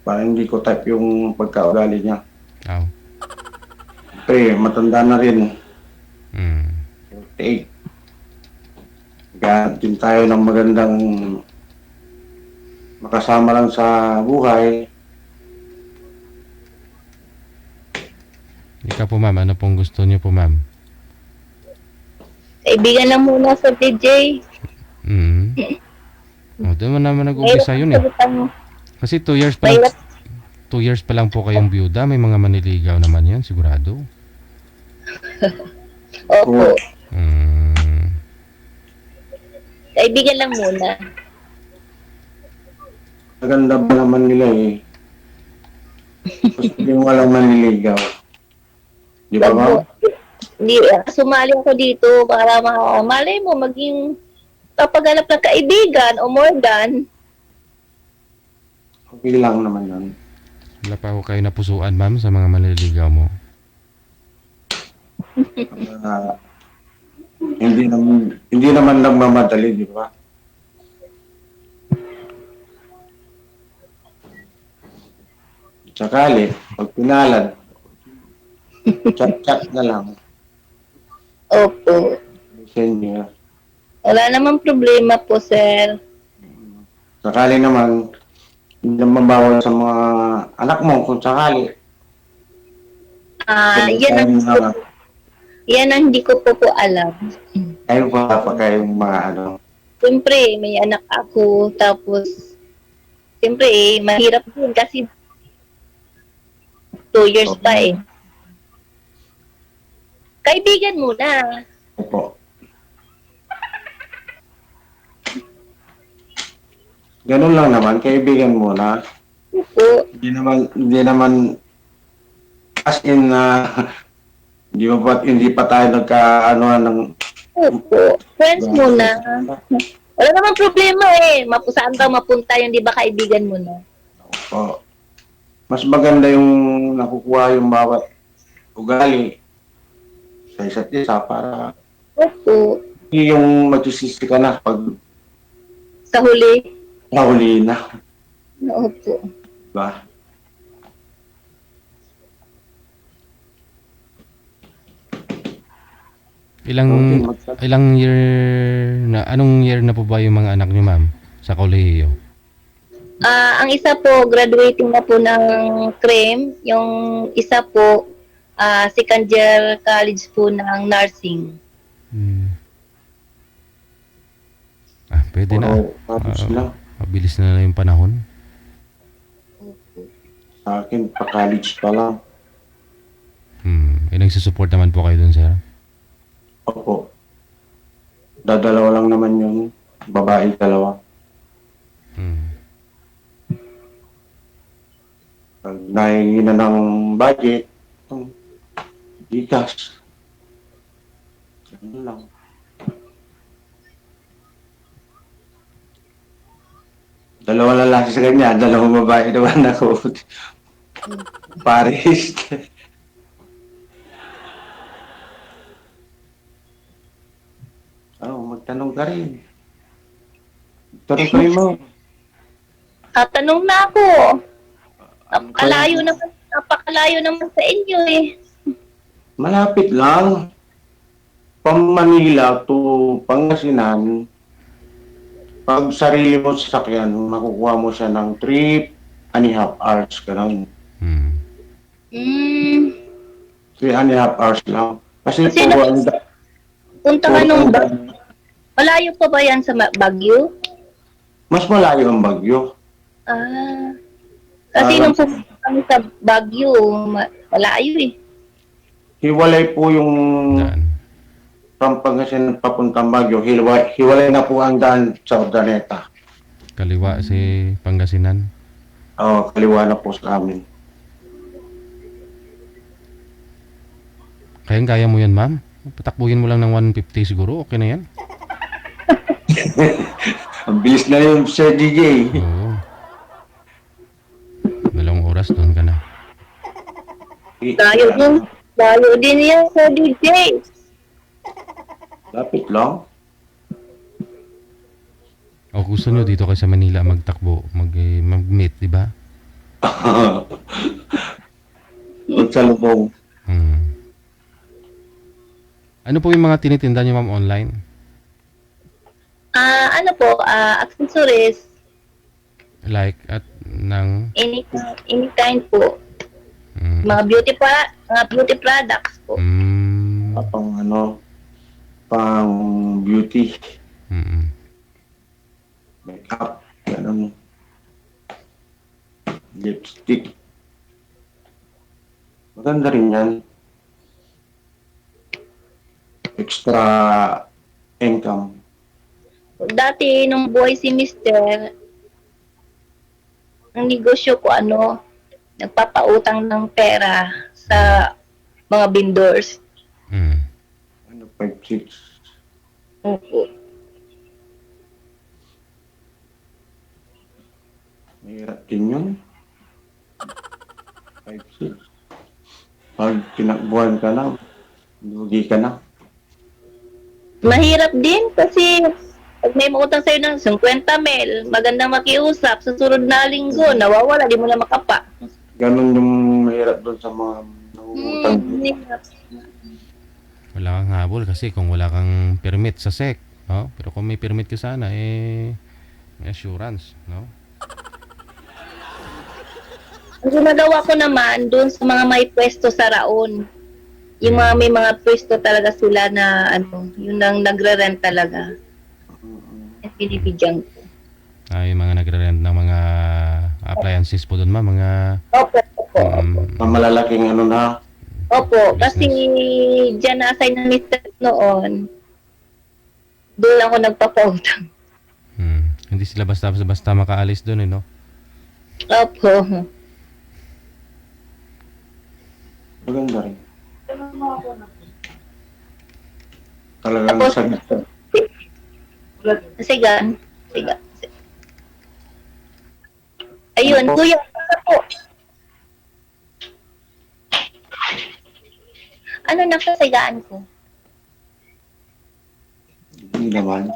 S8: Parang hindi ko type yung pagkaugali niya.
S4: Oh.
S8: Pre, matanda na rin. 38. Kaya din tayo ng magandang makasama lang sa buhay.
S4: Ikaw po, ma'am, ano pong gusto niyo po, ma'am?
S7: Kaibigan lang muna sa DJ.
S4: Doon mo naman nag-umpisa yun eh. Kasi 2 years pa lang, 2 years pa lang po kayong byuda. May mga maniligaw naman yan, sigurado.
S7: Opo.
S5: Kaibigan lang muna.
S8: Maganda ba naman nila eh. Gusto yung walang maniligaw. Di ba ba?
S5: Hindi, sumali ako dito para malay mo maging papaganap ng kaibigan o more than.
S8: Okay lang naman yun.
S4: Wala pa ako kayo napusuan, ma'am, sa mga manliligaw mo.
S8: Hindi naman nagmamadali, di ba? Sakali, pag pinalad, chat-chat na lang.
S5: Opo.
S8: Messenger.
S5: Wala namang problema po, sir.
S8: Sakali naman, hindi naman bawal sa mga anak mo kung sakali.
S5: Yan ang hindi ko po alam.
S8: Ayaw pa kayong mga ano.
S5: Siyempre, may anak ako, tapos, siyempre, mahirap din kasi 2 years pa eh. Kaibigan muna.
S8: Opo. Ganun lang naman, kaibigan muna.
S5: Opo.
S8: Hindi naman as in na Hindi pa tayo nagka-ano ng
S5: Opo. Friends muna. Wala namang problema eh. Saan ka mapunta yung di ba kaibigan mo na?
S8: oh, mas maganda yung nakukuha yung bawat ugali sa isa't isa para
S5: Opo.
S8: hindi yung matusisi ka na pag
S5: Sa huli.
S8: nahuli na.
S5: Opo.
S8: Diba?
S4: Ilang year na, anong year na po ba yung mga anak niyo, ma'am, sa kolehiyo?
S5: Ang isa po, graduating na po ng CREM. Yung isa po, second year college po ng nursing.
S4: Pwede na.
S8: Tapos na.
S4: Mabilis na yung panahon.
S8: Sa akin, pa-college pa lang.
S4: Nagsusupport naman po kayo dun, sir?
S8: Opo. Dadalawa lang naman yung babae, dalawa. Pag nahingi na ng budget, Gcash. Ganun lang. Dalawa lalaki sa kanya, dalawang babae naman ako. Paris. Magtanong ka rin. Tuloy mo.
S5: Tanong na ako. Napakalayo naman sa inyo eh.
S8: Malapit lang. From Manila to Pangasinan, pag sarili mo sa sakyan, makukuha mo siya ng 3.5 hours ka lang. 3.5 hours lang. Kasi
S5: Punta ka nung malayo pa ba yan sa Baguio?
S8: mas malayo ang Baguio.
S5: Kasi nung pumunta kami sa Baguio, malayo eh.
S8: Hiwalay po yung from Pangasinan papuntang Baguio. Hiwalay na po ang daan sa Urdaneta.
S4: Kaliwa si Pangasinan.
S8: Oo, kaliwa na po sa amin.
S4: Kaya mo yan, ma'am? Patakbuhin mo lang ng 150 siguro. Okay na yan.
S8: Ang bilis na yun, Sir DJ.
S4: Oo. 2 oras doon ka na.
S5: Layo din yan sa DJ.
S8: Lapit lang.
S4: O gusto nyo dito kayo sa Manila magtakbo, mag-meet, di ba?
S8: Magsalubong.
S4: Ano po yung mga tinitinda nyo, ma'am, online?
S5: Accessories.
S4: Like, at ng...
S5: Any kind po. Mga beauty products po.
S8: Pang beauty. Makeup, ganun. Lipstick. Maganda rin yan. Extra income.
S5: Dati, nung buhay si Mister, ang negosyo ko, nagpapautang ng pera sa mga vendors.
S8: 5-6.
S5: Opo.
S8: Mahirap din yun. 5-6. Pag tinakbuhan ka na, lugi ka na.
S5: Mahirap din kasi pag may mautang sa'yo ng 50 mil, magandang makiusap, sa sunod na linggo, nawawala, di mo na makapa.
S8: Ganun yung mahirap doon sa mga nangungutang.
S4: Wala kang habol kasi kung wala kang permit sa SEC, no? Pero kung may permit ka sana, may assurance, no?
S5: Ang ginagawa ko naman doon sa mga may pwesto sa Raon. Yung mga may mga pwesto talaga sila na yung nang nagre-rent talaga. At binibigyan ko.
S4: Yung mga nagre-rent ng mga appliances po doon, ma'am, mga...
S5: Opo.
S8: Malalaking na.
S5: Opo, kasi dyan na-assign ng Mr. noon, doon ako nagpapautang.
S4: Hindi sila basta makaalis doon, no?
S5: Opo.
S8: Maganda rin. Talagang
S5: Tapos,
S8: saglit.
S5: sigan. Siga. Ayun, kuya, ano po? Ano nasa sigaan ko?
S8: Hindi naman.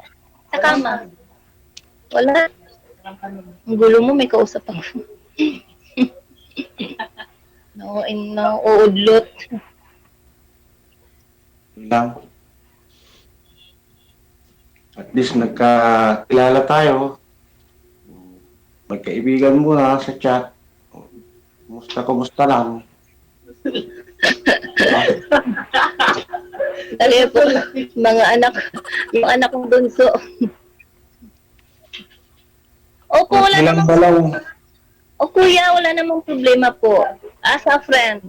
S5: Sa kama. Wala. Ang gulo mo, may kausap ako. Nauudlot.
S8: Yun lang. At least nagkakilala tayo. Magkaibigan muna sa chat. Kumusta lang.
S5: Talaga po, mga anak, yung anak kong bunso. Opo, wala
S8: Ilang
S5: namang,
S8: balaw.
S5: o kuya, wala namang problema po. As a friend.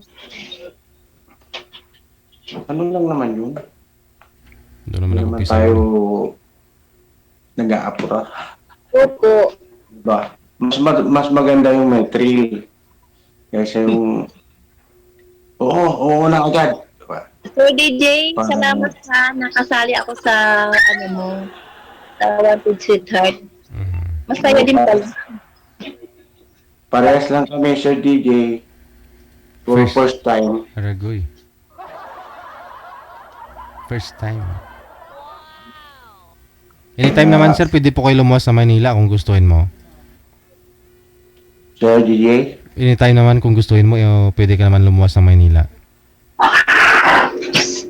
S8: Ano lang naman yun?
S4: Doon naman
S8: Hindi naman
S4: nag-umpisa.
S8: tayo nag-aapura.
S5: Opo.
S8: Diba? Mas maganda yung may thrill. Kaysa yung oo na agad. Diba?
S5: Sir DJ,
S8: Paano?
S5: salamat sa nakasali ako sa, ano mo, sa Wanted Sweetheart. Masaya din pala.
S8: Parehas lang kami, Sir DJ. For first time.
S4: Aragoy. First time. Anytime naman sir, pwede po kayo lumuwas sa Manila kung gustuhin mo.
S8: Sir DJ.
S4: Anytime naman kung gustuhin mo, pwede ka naman lumuwas sa Manila.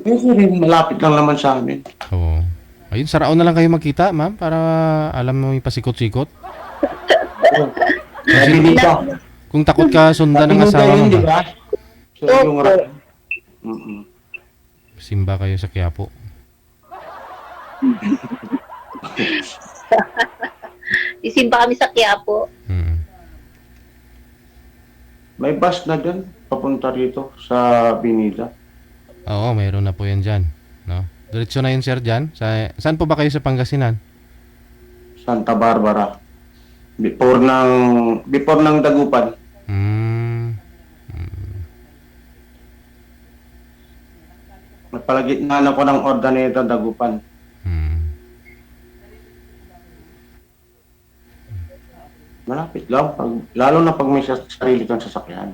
S8: Kasi rin, malapit lang naman sa amin.
S4: Oo. Ayun, sa Raon na lang kayo magkita, ma'am, para alam mo yung pasikot-sikot.
S8: Sabi dito.
S4: Kung takot ka sundan ng asawa mo,
S8: Di
S4: ma'am,
S8: ba? So, yung
S4: simba kayo sa Quiapo.
S5: Isimba kami sa Quiapo.
S8: May bus na dyan, papunta rito sa Binida.
S4: Oo, mayroon na po yan dyan. No? Diretso na yun, sir, dyan. Saan po ba kayo sa Pangasinan?
S8: Santa Barbara. Before ng Dagupan. Napalagitnaan ako ng Ordaneta, Dagupan. Malapit lang. Lalo na pag may sarili kang sasakyan.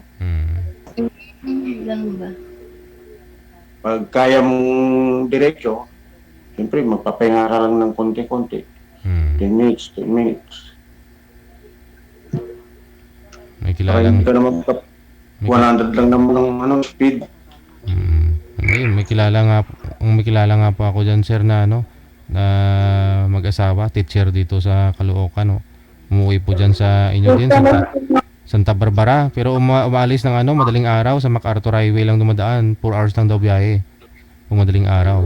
S5: Ganun ba?
S8: Pag kaya mong diretsyo, siyempre magpapahinga ka lang ng konti-konti. 10 minutes, 10 minutes.
S4: May
S8: Para
S4: kilalang...
S8: hindi ka naman 100 lang naman ang speed.
S4: Ayun, may kilala nga po ako dyan, sir, na na mag-asawa, teacher dito sa Caloocan, no. Umuwi po dyan sa inyo din, Santa Barbara. Pero umaalis ng madaling araw sa MacArthur Highway lang dumadaan. 4 hours lang daw biyahe. Kung madaling araw.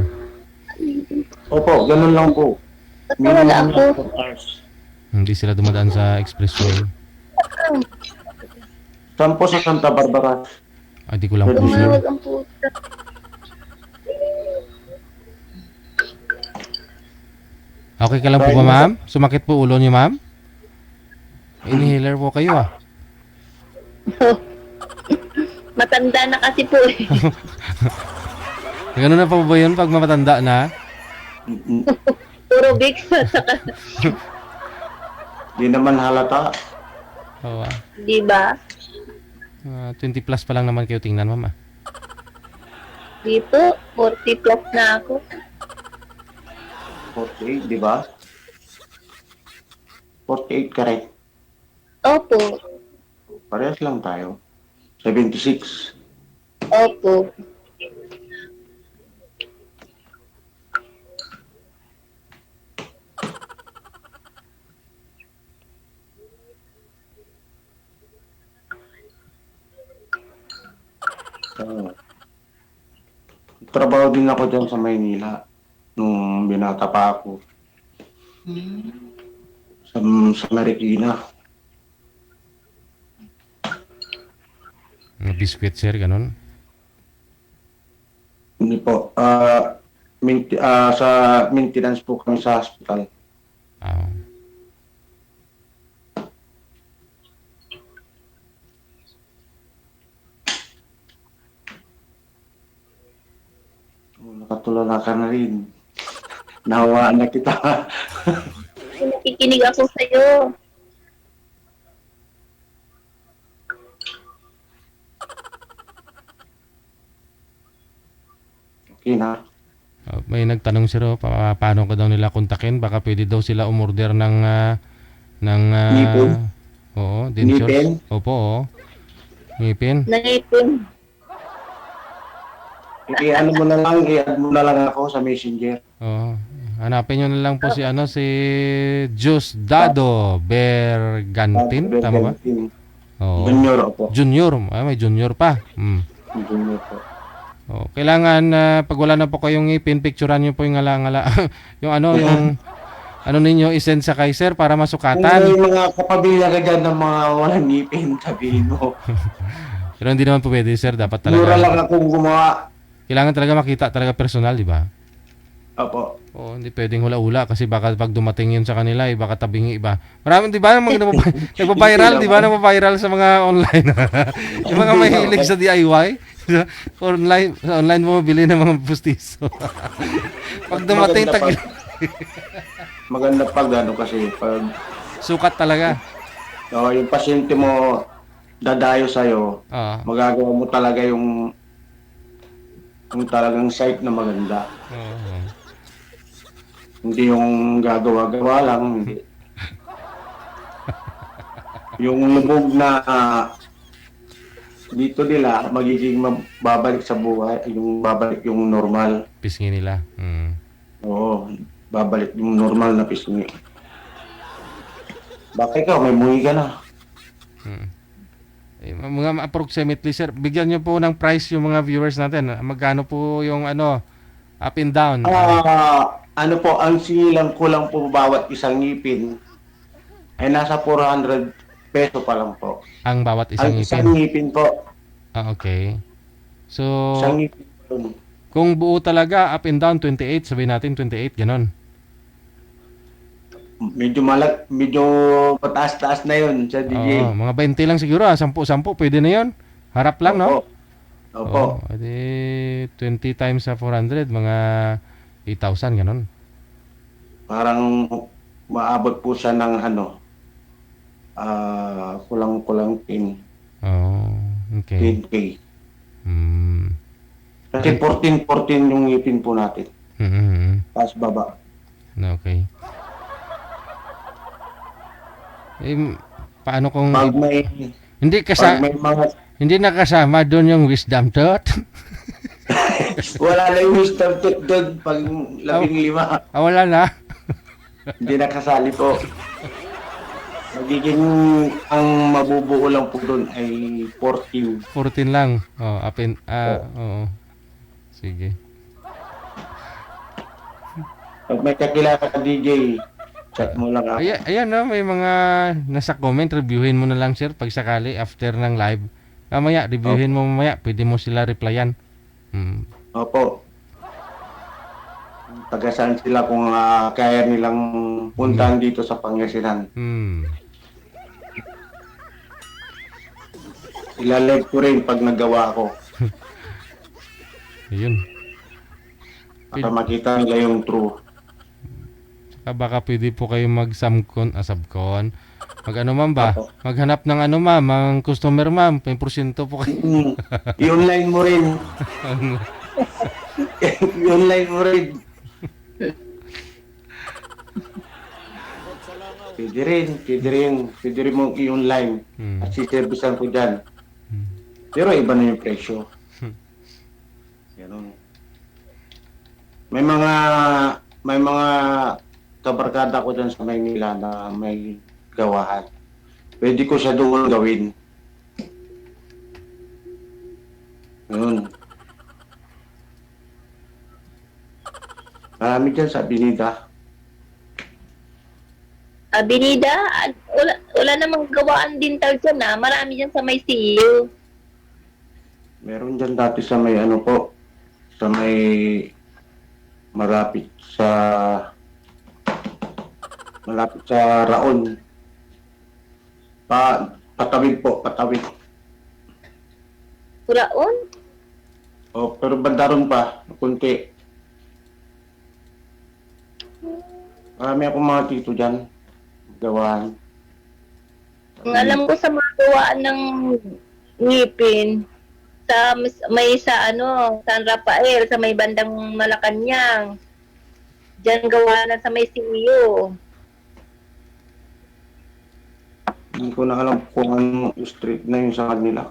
S8: Opo, ganun lang po.
S5: Wala ako.
S4: Hindi sila dumadaan sa expressway.
S8: Saan po sa Santa Barbara?
S4: Di ko lang po sure.
S5: Tumawag ang puta.
S4: Okay ka lang po ba, ma'am? Sumakit po ulo niyo, ma'am? Inhaler po kayo, ah.
S5: Matanda na kasi po eh.
S4: Ganun na po ba yun pag matanda na?
S5: Puro Vicks at saka,
S8: Di naman halata.
S4: Oo, ah.
S5: di ba?
S4: 20 plus pa lang naman kayo tingnan, ma'am, ah.
S5: Dito, 40 plus na ako.
S8: 48, di ba? 48 ka rin.
S5: Opo.
S8: Parehas lang tayo. 76.
S5: Opo.
S8: Trabaho din ako dyan sa Maynila nung binata pa ako. Sa Marikina.
S4: Biscuit, sir, ganun.
S8: Hindi po. Sa maintenance po kami sa hospital. Nakatulala ka na rin. Nawaan na kita.
S5: Nakikinig ako sa'yo.
S8: Okay na.
S4: May nagtanong sir, paano ko daw nila kontakin? Baka pwede daw sila umorder ng
S8: Ngipin?
S4: Oo, dentures.
S8: Ngipin?
S4: Opo, oo. Ngipin.
S5: Nangipin.
S8: I-ano mo na lang, i-add mo na lang ako sa messenger.
S4: Oo. Hanapin nyo na lang po si Diosdado Bergantin, tama ba? Oo.
S8: Junior po.
S4: Junior, may junior pa.
S8: Junior po.
S4: Oh, kailangan pag wala na po kayong ngipin, picturean niyo po yung ngala-ngala. yung ano ninyo isend sa Kaiser para
S8: Kung
S4: masukatan.
S8: may mga kapamilya ka dyan ng mga walang ngipin, sabihin mo.
S4: Pero hindi naman po pwede, sir. Dapat
S8: Mura lang
S4: talaga.
S8: akong gumawa.
S4: Kailangan talaga makita talaga personal, di ba?
S8: Opo.
S4: Oo, hindi pwedeng hula-hula kasi baka pag dumating yun sa kanila, baka tabingi iba. Maraming, di ba, mga nagpa-viral, di ba, nagpa-viral sa mga online. Yung mga mahilig sa DIY, online mo mabili ng mga pustiso. Pag dumating,
S8: Maganda pag ano kasi, pag
S4: sukat talaga.
S8: yung pasyente mo dadayo sa'yo,
S4: Oo.
S8: magagawa mo talaga yung talagang site na maganda.
S4: Oo.
S8: Hindi yung gagawa-gawa lang. Hindi. Yung lubog na dito nila, magiging babalik sa buhay, yung babalik yung normal.
S4: Pisngi nila.
S8: Oo, babalik yung normal na pisngi. Bakit ikaw, may muhi ka na.
S4: Mga approximately, sir, bigyan niyo po ng price yung mga viewers natin. Magkano po yung up and down?
S8: Ano po, ang sinilang ko lang po bawat isang ngipin ay nasa 400 peso pa lang po.
S4: Ang bawat isang
S8: Ang
S4: ngipin?
S8: isang ngipin po.
S4: Okay. So,
S8: Isang ngipin po.
S4: kung buo talaga, up and down, 28, sabihin natin 28, ganon.
S8: Medyo pataas-taas na yun sa DJ.
S4: Oo, mga 20 lang siguro, 10-10, pwede na yun. Harap lang, no?
S8: Opo.
S4: Edi 20 times sa 400, mga 8,000, ganon.
S8: Parang maabot po siya ng kulang-kulang 10.
S4: Oh, okay.
S8: 10K.
S4: Hmm.
S8: Kasi 14 yung ngipin po natin. Taas baba.
S4: Okay. Paano kung
S8: Pag may
S4: hindi nakasama doon yung wisdom tooth?
S8: wala na yung wisdom tooth doon pag 15.
S4: Wala na.
S8: Hindi nakasali po. Magiging ang mabubuo lang po doon ay 14.
S4: 14 lang. Oh, oo. Sige.
S8: Pag may kakilala ka DJ, chat mo lang ako.
S4: Ayan no, may mga nasa comment, reviewin mo na lang sir pag sakali after ng live. Mamaya, reviewin mo mamaya, pwede mo sila replyan.
S8: Opo. Taga saan sila kung kaya nilang puntahan dito sa Pangasinan. Ilalive ko rin pag nagawa ko.
S4: Ayun.
S8: Para makita nila yung true.
S4: Baka pwede po kayo mag-subcon. Mag-ano ma'am ba? Maghanap ng ma'am, ang customer ma'am, 10% po kayo.
S8: I-online mo rin. I-online mo rin. Pwede rin mong i-online. At siservisan ko dyan. Pero iba na yung presyo. Ganun. May mga kabarkada ko dyan sa Maynila na may gawahan. Pwede ko siya doon gawin. Ganun. Marami dyan sa Binida.
S5: Binida, wala namang gawaan dental dyan na. Marami dyan sa may CU.
S8: Meron dyan dati sa may sa may malapit sa Raon. Patawid.
S5: Kuraon?
S8: Pero bandaron pa, kunti. Marami akong mga tito dyan. Gawahan.
S5: Ang alam ko sa mga gawaan ng ngipin, sa San Rafael, sa may bandang Malacanang. Diyan gawa na sa may CU.
S8: Hindi ko na alam kung anong street na yun sa kanila.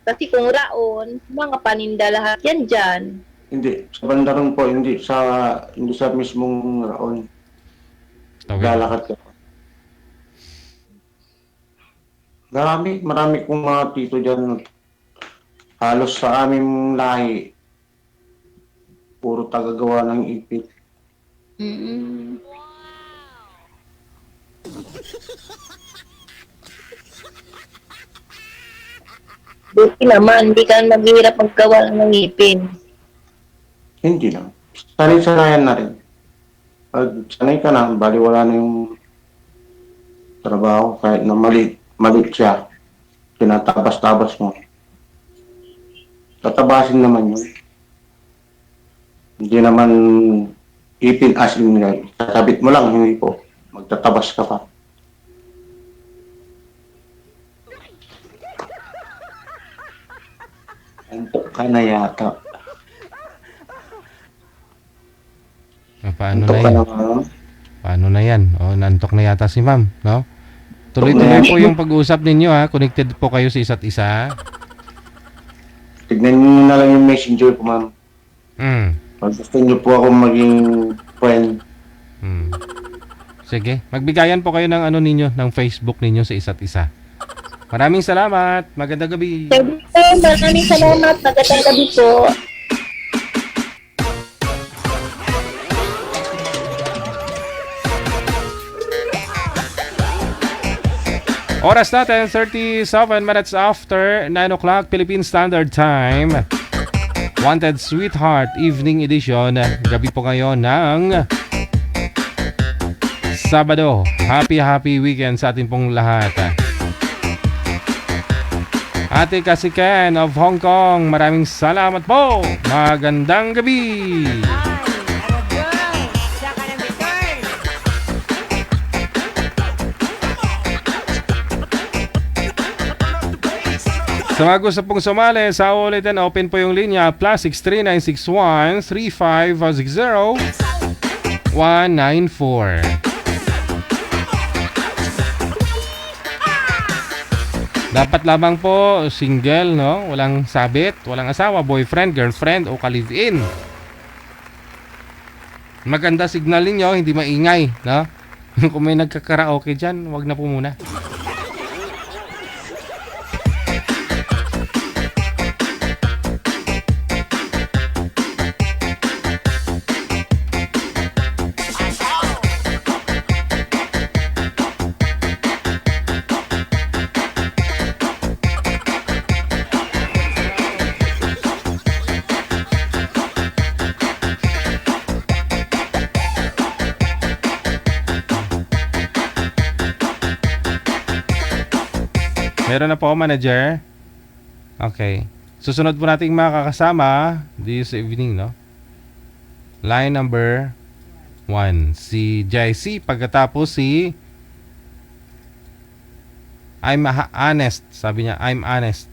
S5: Kasi kung raon, mga paninda lahat yan dyan.
S8: Hindi, sa banda ron po, hindi sa mismong raon.
S4: Okay.
S8: Lalakad ka. Marami kong mga tito dyan. Halos sa aming lahi, puro tagagawa ng ipit.
S5: Mm-mm. Buti naman, hindi ka maghihirap maggawa ng ngipin.
S8: Hindi lang. Sanay-sanayan na rin. Pag sanay ka na, baliwala na yung trabaho kahit na maliit siya. Tinatabas-tabas mo. Tatabasin naman yun. Hindi naman ipin as in guy. Tatabit mo lang, hindi po. Magtatabas ka pa. Antok ka na yata.
S4: Paano
S8: Antok
S4: na
S8: ka
S4: yan?
S8: na ma'am.
S4: Paano na yan? Naantok na yata si ma'am, no? Tuloy-tuloy po yung pag-uusap ninyo, ha? Connected po kayo sa isa't isa.
S8: Tignan niyo na lang yung messenger ko, ma'am. Pag gusto niyo po ako maging friend,
S4: Sige, magbigayan po kayo ng ninyo, ng Facebook ninyo sa isa't isa. Maraming salamat. Magandang gabi.
S5: Maraming salamat. Magandang gabi po.
S4: Oras natin, 37 minutes after 9 o'clock Philippine Standard Time. Wanted Sweetheart Evening Edition. Gabi po ngayon ng Sabado. Happy weekend sa ating pong lahat. Ate Kasiken of Hong Kong, maraming salamat po. Magandang gabi. Sa mga gusto pong sumali, sa ulitin, open po yung linya, +63961 3560 194. Dapat lamang po single, no? Walang sabit, walang asawa, boyfriend, girlfriend o ka-live-in. Maganda signal ninyo, hindi maingay, no? Kung may nagkakaraoke dyan, wag na po muna. Meron na po, manager. Okay. Susunod po nating makakasama this evening, no? Line number 1. Si JC. Pagkatapos si I'm honest. Sabi niya, I'm honest.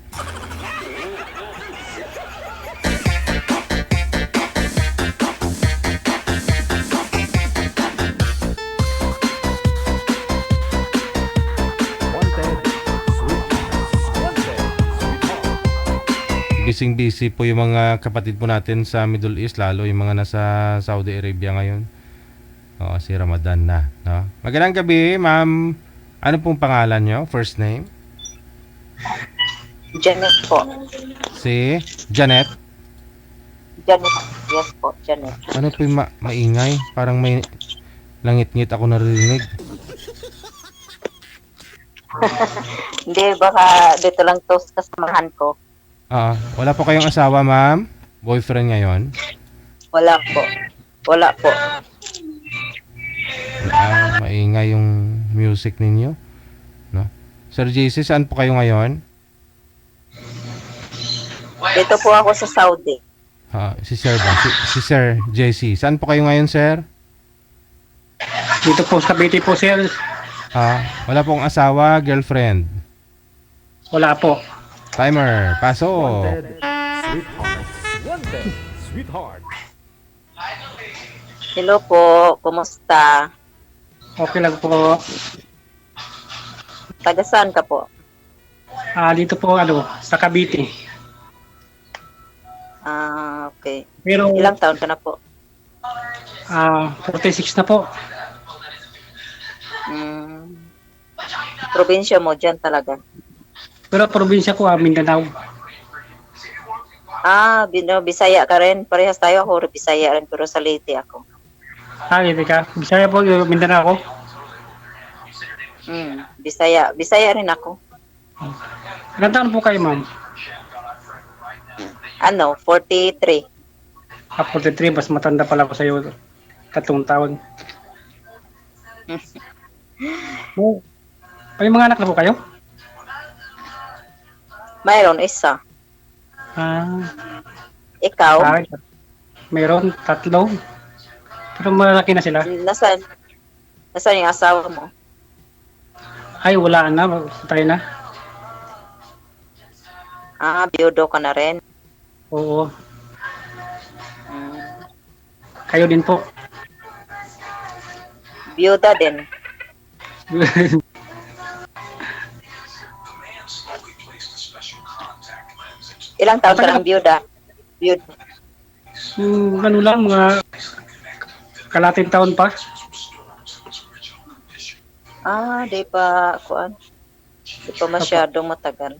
S4: Busy po yung mga kapatid po natin sa Middle East, lalo yung mga nasa Saudi Arabia ngayon. Si Ramadan na, no? Magandang gabi, ma'am. Ano pong pangalan nyo? First name?
S7: Janet po.
S4: Si Janet?
S7: Janet. Yes po, Janet.
S4: Ano po yung maingay? Parang may langit-ngit ako narinig.
S7: Hindi, baka dito lang to sa samahan ko.
S4: Wala po kayong asawa, ma'am? Boyfriend ngayon?
S7: Wala po. Wala po.
S4: Maingay yung music ninyo, no? Sir JC, saan po kayo ngayon?
S7: Dito po ako sa Saudi.
S4: Si Sir ba? Si Sir JC. Saan po kayo ngayon, sir?
S10: Dito po sa Cavite po, sir.
S4: Wala pong asawa, girlfriend.
S10: Wala po.
S4: Timer, pasok.
S2: Sweetheart. Wanted. Sweetheart.
S7: Hello po, kumusta?
S10: Okay lang po.
S7: Taga saan ka po?
S10: Dito po, sa Cavite.
S7: Okay.
S10: Pero,
S7: Ilang taon ka na po?
S10: 46 na po.
S7: Probinsya mo dyan talaga?
S10: Pero probinsya ko, Mindanao.
S7: Bisaya ka rin. Parehas tayo. Ako Bisaya rin, pero sa Leyte ako.
S10: Hindi ka. Bisaya po, Mindanao ako.
S7: Bisaya. Bisaya rin ako.
S10: Ilang taon po kayo, ma'am?
S7: 43.
S10: 43, mas matanda pala ako sa iyo. 3 taon. May mga anak na po kayo?
S7: Mayroon isa. Ikaw?
S10: Mayroon 3. Pero malaki na sila.
S7: Nasaan yung asawa mo?
S10: Ay, wala na. Patay na.
S7: Biyudo ka na rin.
S10: Oo. Kayo din po.
S7: Biyuda din. Ilang taon ka ng biyuda?
S10: Ano lang, mga kalating taon pa.
S7: Di pa, di pa masyadong matagal.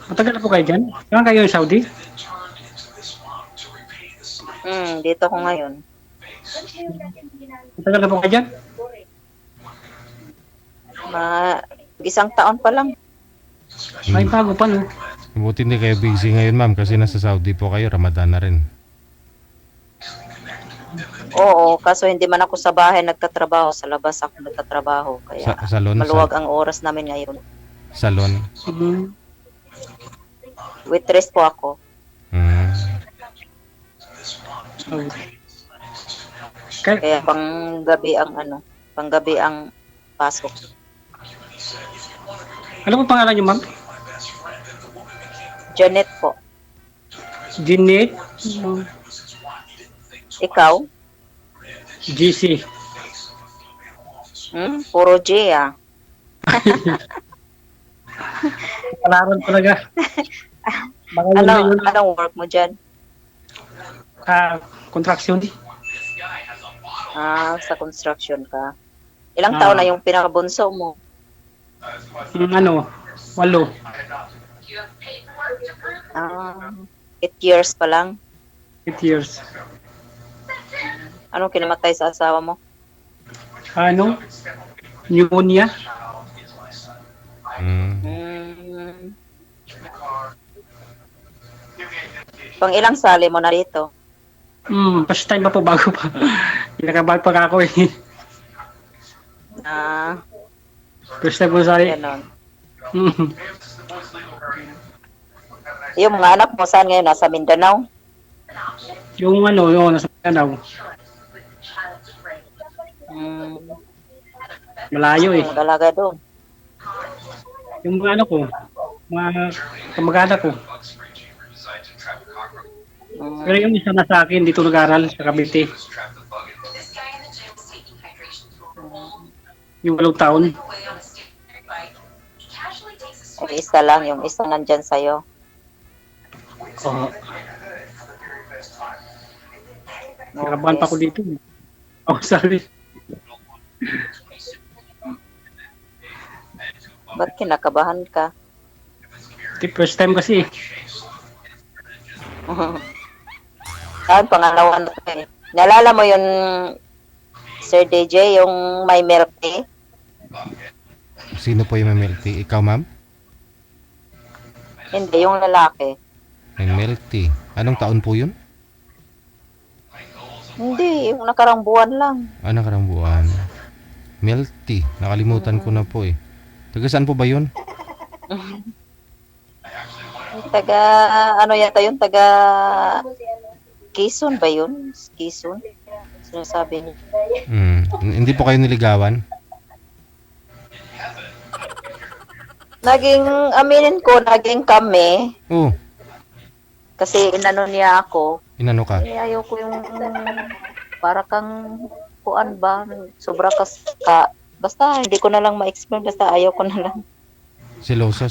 S10: Matagal na po kayo dyan? Saan kayo sa Saudi?
S7: Dito ko ngayon.
S10: Matagal na po kayo dyan?
S7: Isang taon pa lang.
S10: Ay, bago pa, no?
S4: Buti hindi kayo busy ngayon, ma'am, kasi nasa Saudi po kayo, Ramadan na rin.
S7: Oo, kaso hindi man ako sa bahay nagtatrabaho. Sa labas ako nagtatrabaho. Kaya
S4: Salon?
S7: maluwag ang oras namin ngayon.
S4: Salon?
S7: Waitress po ako. Kaya panggabi ang pasok.
S10: Ano po pangalan niyo, ma'am?
S7: Janet po.
S10: Janet?
S7: Ikaw?
S10: GC.
S7: Puro J
S10: Palaran talaga.
S7: Anong work mo dyan?
S10: Contraction.
S7: Sa construction ka. Ilang taon na yung pinakabunso mo?
S10: 8.
S7: 8 years pa lang.
S10: 8 years.
S7: Anong kinamatay sa asawa mo?
S10: Pneumonia.
S7: Pang ilang sali mo na dito?
S10: First time pa po, bago pa. Pinakabag pa ako eh. First time po sali.
S7: Ganon. Yung mga anak mo saan ngayon? Nasa Mindanao?
S10: Yung nasa Mindanao. Malayo eh.
S7: Dalaga doon.
S10: Yung mga mga kamag-anak ko. Pero yung isa na sa akin, dito nag-aral sa Cavite. Yung 8 taon.
S7: Yung isa lang, yung isa nandyan sa'yo.
S10: Oo. Nakabahan pa ko dito. Sorry.
S7: Ba't kinakabahan ka?
S10: First time kasi.
S7: Pangalawa na eh. Naalala mo yung Sir DJ, yung may milk tea?
S4: Sino po yung may milk tea? Ikaw, ma'am?
S7: Hindi, yung lalaki.
S4: May milk tea. Anong taon po yun?
S7: Hindi, yung nakarang buwan lang.
S4: Nakarang buwan. Milk tea. Nakalimutan ko na po eh. Taga saan po ba yun?
S7: Yata yun, taga Quezon ba yun? Quezon? sinasabi niya.
S4: Hindi po kayo niligawan?
S7: Naging, aminin ko, naging kami.
S4: Oo.
S7: Kasi inano niya ako.
S4: Inano ka?
S7: Ayoko yung, para kang, kuan ba, sobra ka. Basta, hindi ko na lang ma-explain. Basta, ayaw ko na lang.
S4: Siloso?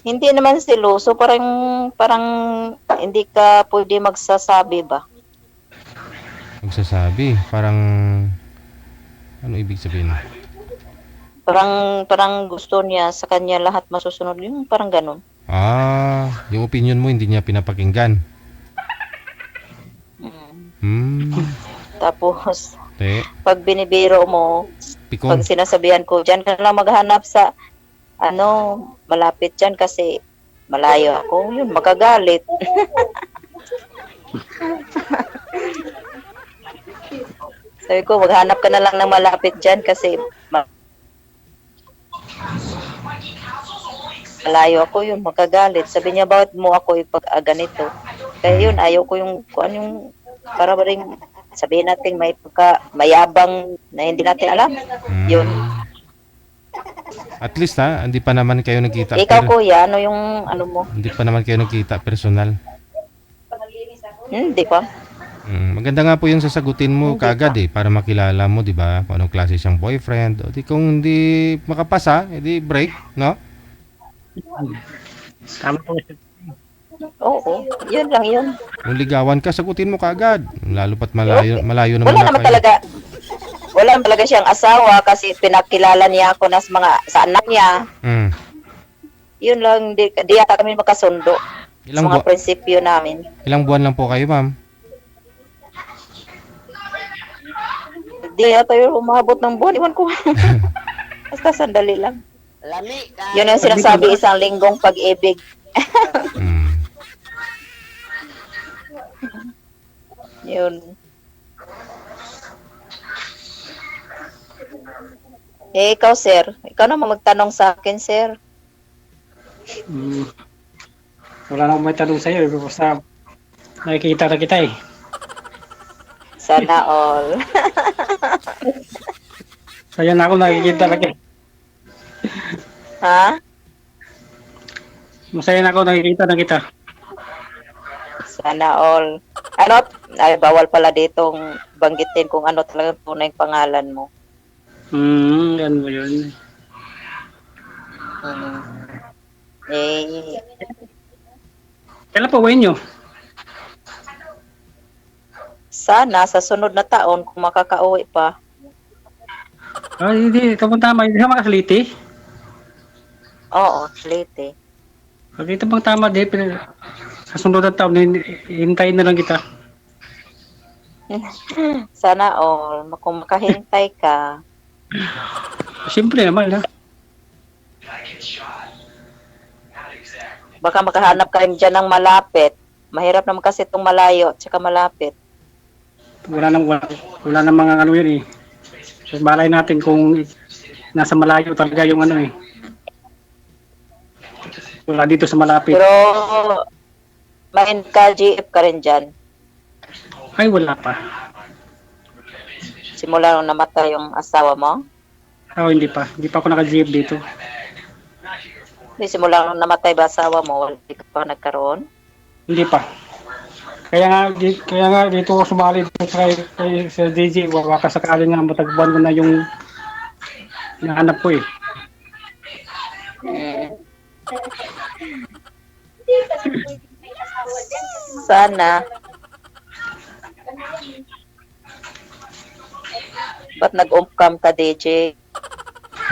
S7: Hindi naman siloso. Parang, hindi ka pwede magsasabi ba?
S4: Magsasabi? Parang, ano ibig sabihin?
S7: Parang gusto niya sa kanya lahat masusunod. Yung parang ganun.
S4: Yung opinion mo hindi niya pinapakinggan.
S7: Tapos,
S4: Te,
S7: pag binibiro mo,
S4: pikon.
S7: pag sinasabihan ko, dyan ka lang maghanap sa, malapit dyan kasi malayo ako. Yun, magagalit. Sabi ko, maghanap ka na lang ng malapit dyan kasi malayo ako. Yun, magagalit. Sabi niya, bakit mo ako ipag-ganito? Kaya yun, ayaw ko yung, kung yung, para ba rin, sabihin natin may mayabang na hindi natin alam. Yun.
S4: At least hindi pa naman kayo nagkita.
S7: Ikaw kuya, ano yung ano mo?
S4: Hindi pa naman kayo nagkita personal.
S7: Hindi pa.
S4: Maganda nga po yung sasagutin mo kaagad para makilala mo, di ba? Kung anong klase siyang boyfriend. O di kung hindi makapasa, edi break, no?
S10: Tama po.
S7: Oo, yun lang yun.
S4: Kung ligawan ka, sagutin mo kaagad. Lalo pat malayo naman
S7: Wala
S4: na
S7: naman
S4: kayo.
S7: wala naman talaga siyang asawa kasi pinakilala niya ako sa anak niya. Yun lang, di yata kami makasundo. Sa mga prinsipyo namin.
S4: Ilang buwan lang po kayo, ma'am?
S7: Di yata yun umabot ng buwan. Iwan ko. Basta sandali lang. Yun ang sinasabi, isang linggong pag-ibig. Yun. Ikaw, sir. Ikaw naman magtanong sa akin, sir.
S10: Wala na akong may tanong sa'yo. Basta nakikita na kita eh.
S7: Sana all.
S10: Kaya na ako nakikita na kita.
S7: Ha?
S10: Masaya na ako nakikita na kita.
S7: Sana all. Ano? Ay, bawal pala ditong banggitin kung ano talagang tunay pangalan mo.
S10: Yan mo yun. Kailan pa uwi nyo?
S7: Sana sa sunod na taon kung makakauwi pa.
S10: Hindi. Tama. Hindi ka makasaliti.
S7: Oo, late.
S10: Dito bang tama din. Sa sunod na taon, hintayin na lang kita.
S7: Sana all. Kung makahintay ka.
S10: Siyempre naman, ha?
S7: Baka makahanap ka rin dyan ng malapit. Mahirap naman kasi itong malayo at saka malapit.
S10: Wala nang mga ano yun eh. So, balay natin kung nasa malayo talaga yung ano eh. Wala dito sa malapit.
S7: Pero main ka, GF ka rin dyan.
S10: Ay, wala pa.
S7: Simula nung namatay yung asawa mo?
S10: Hindi pa. Hindi pa ako naka-GF dito.
S7: Hindi, simula nung namatay ba asawa mo, wala ka pa nagkaroon?
S10: Hindi pa. Kaya nga dito ako sumali sa DJ. Baka sakali nga matagpuan ko na yung nahanap ko eh.
S7: Sana. Ba't nag-umcam ka, DJ?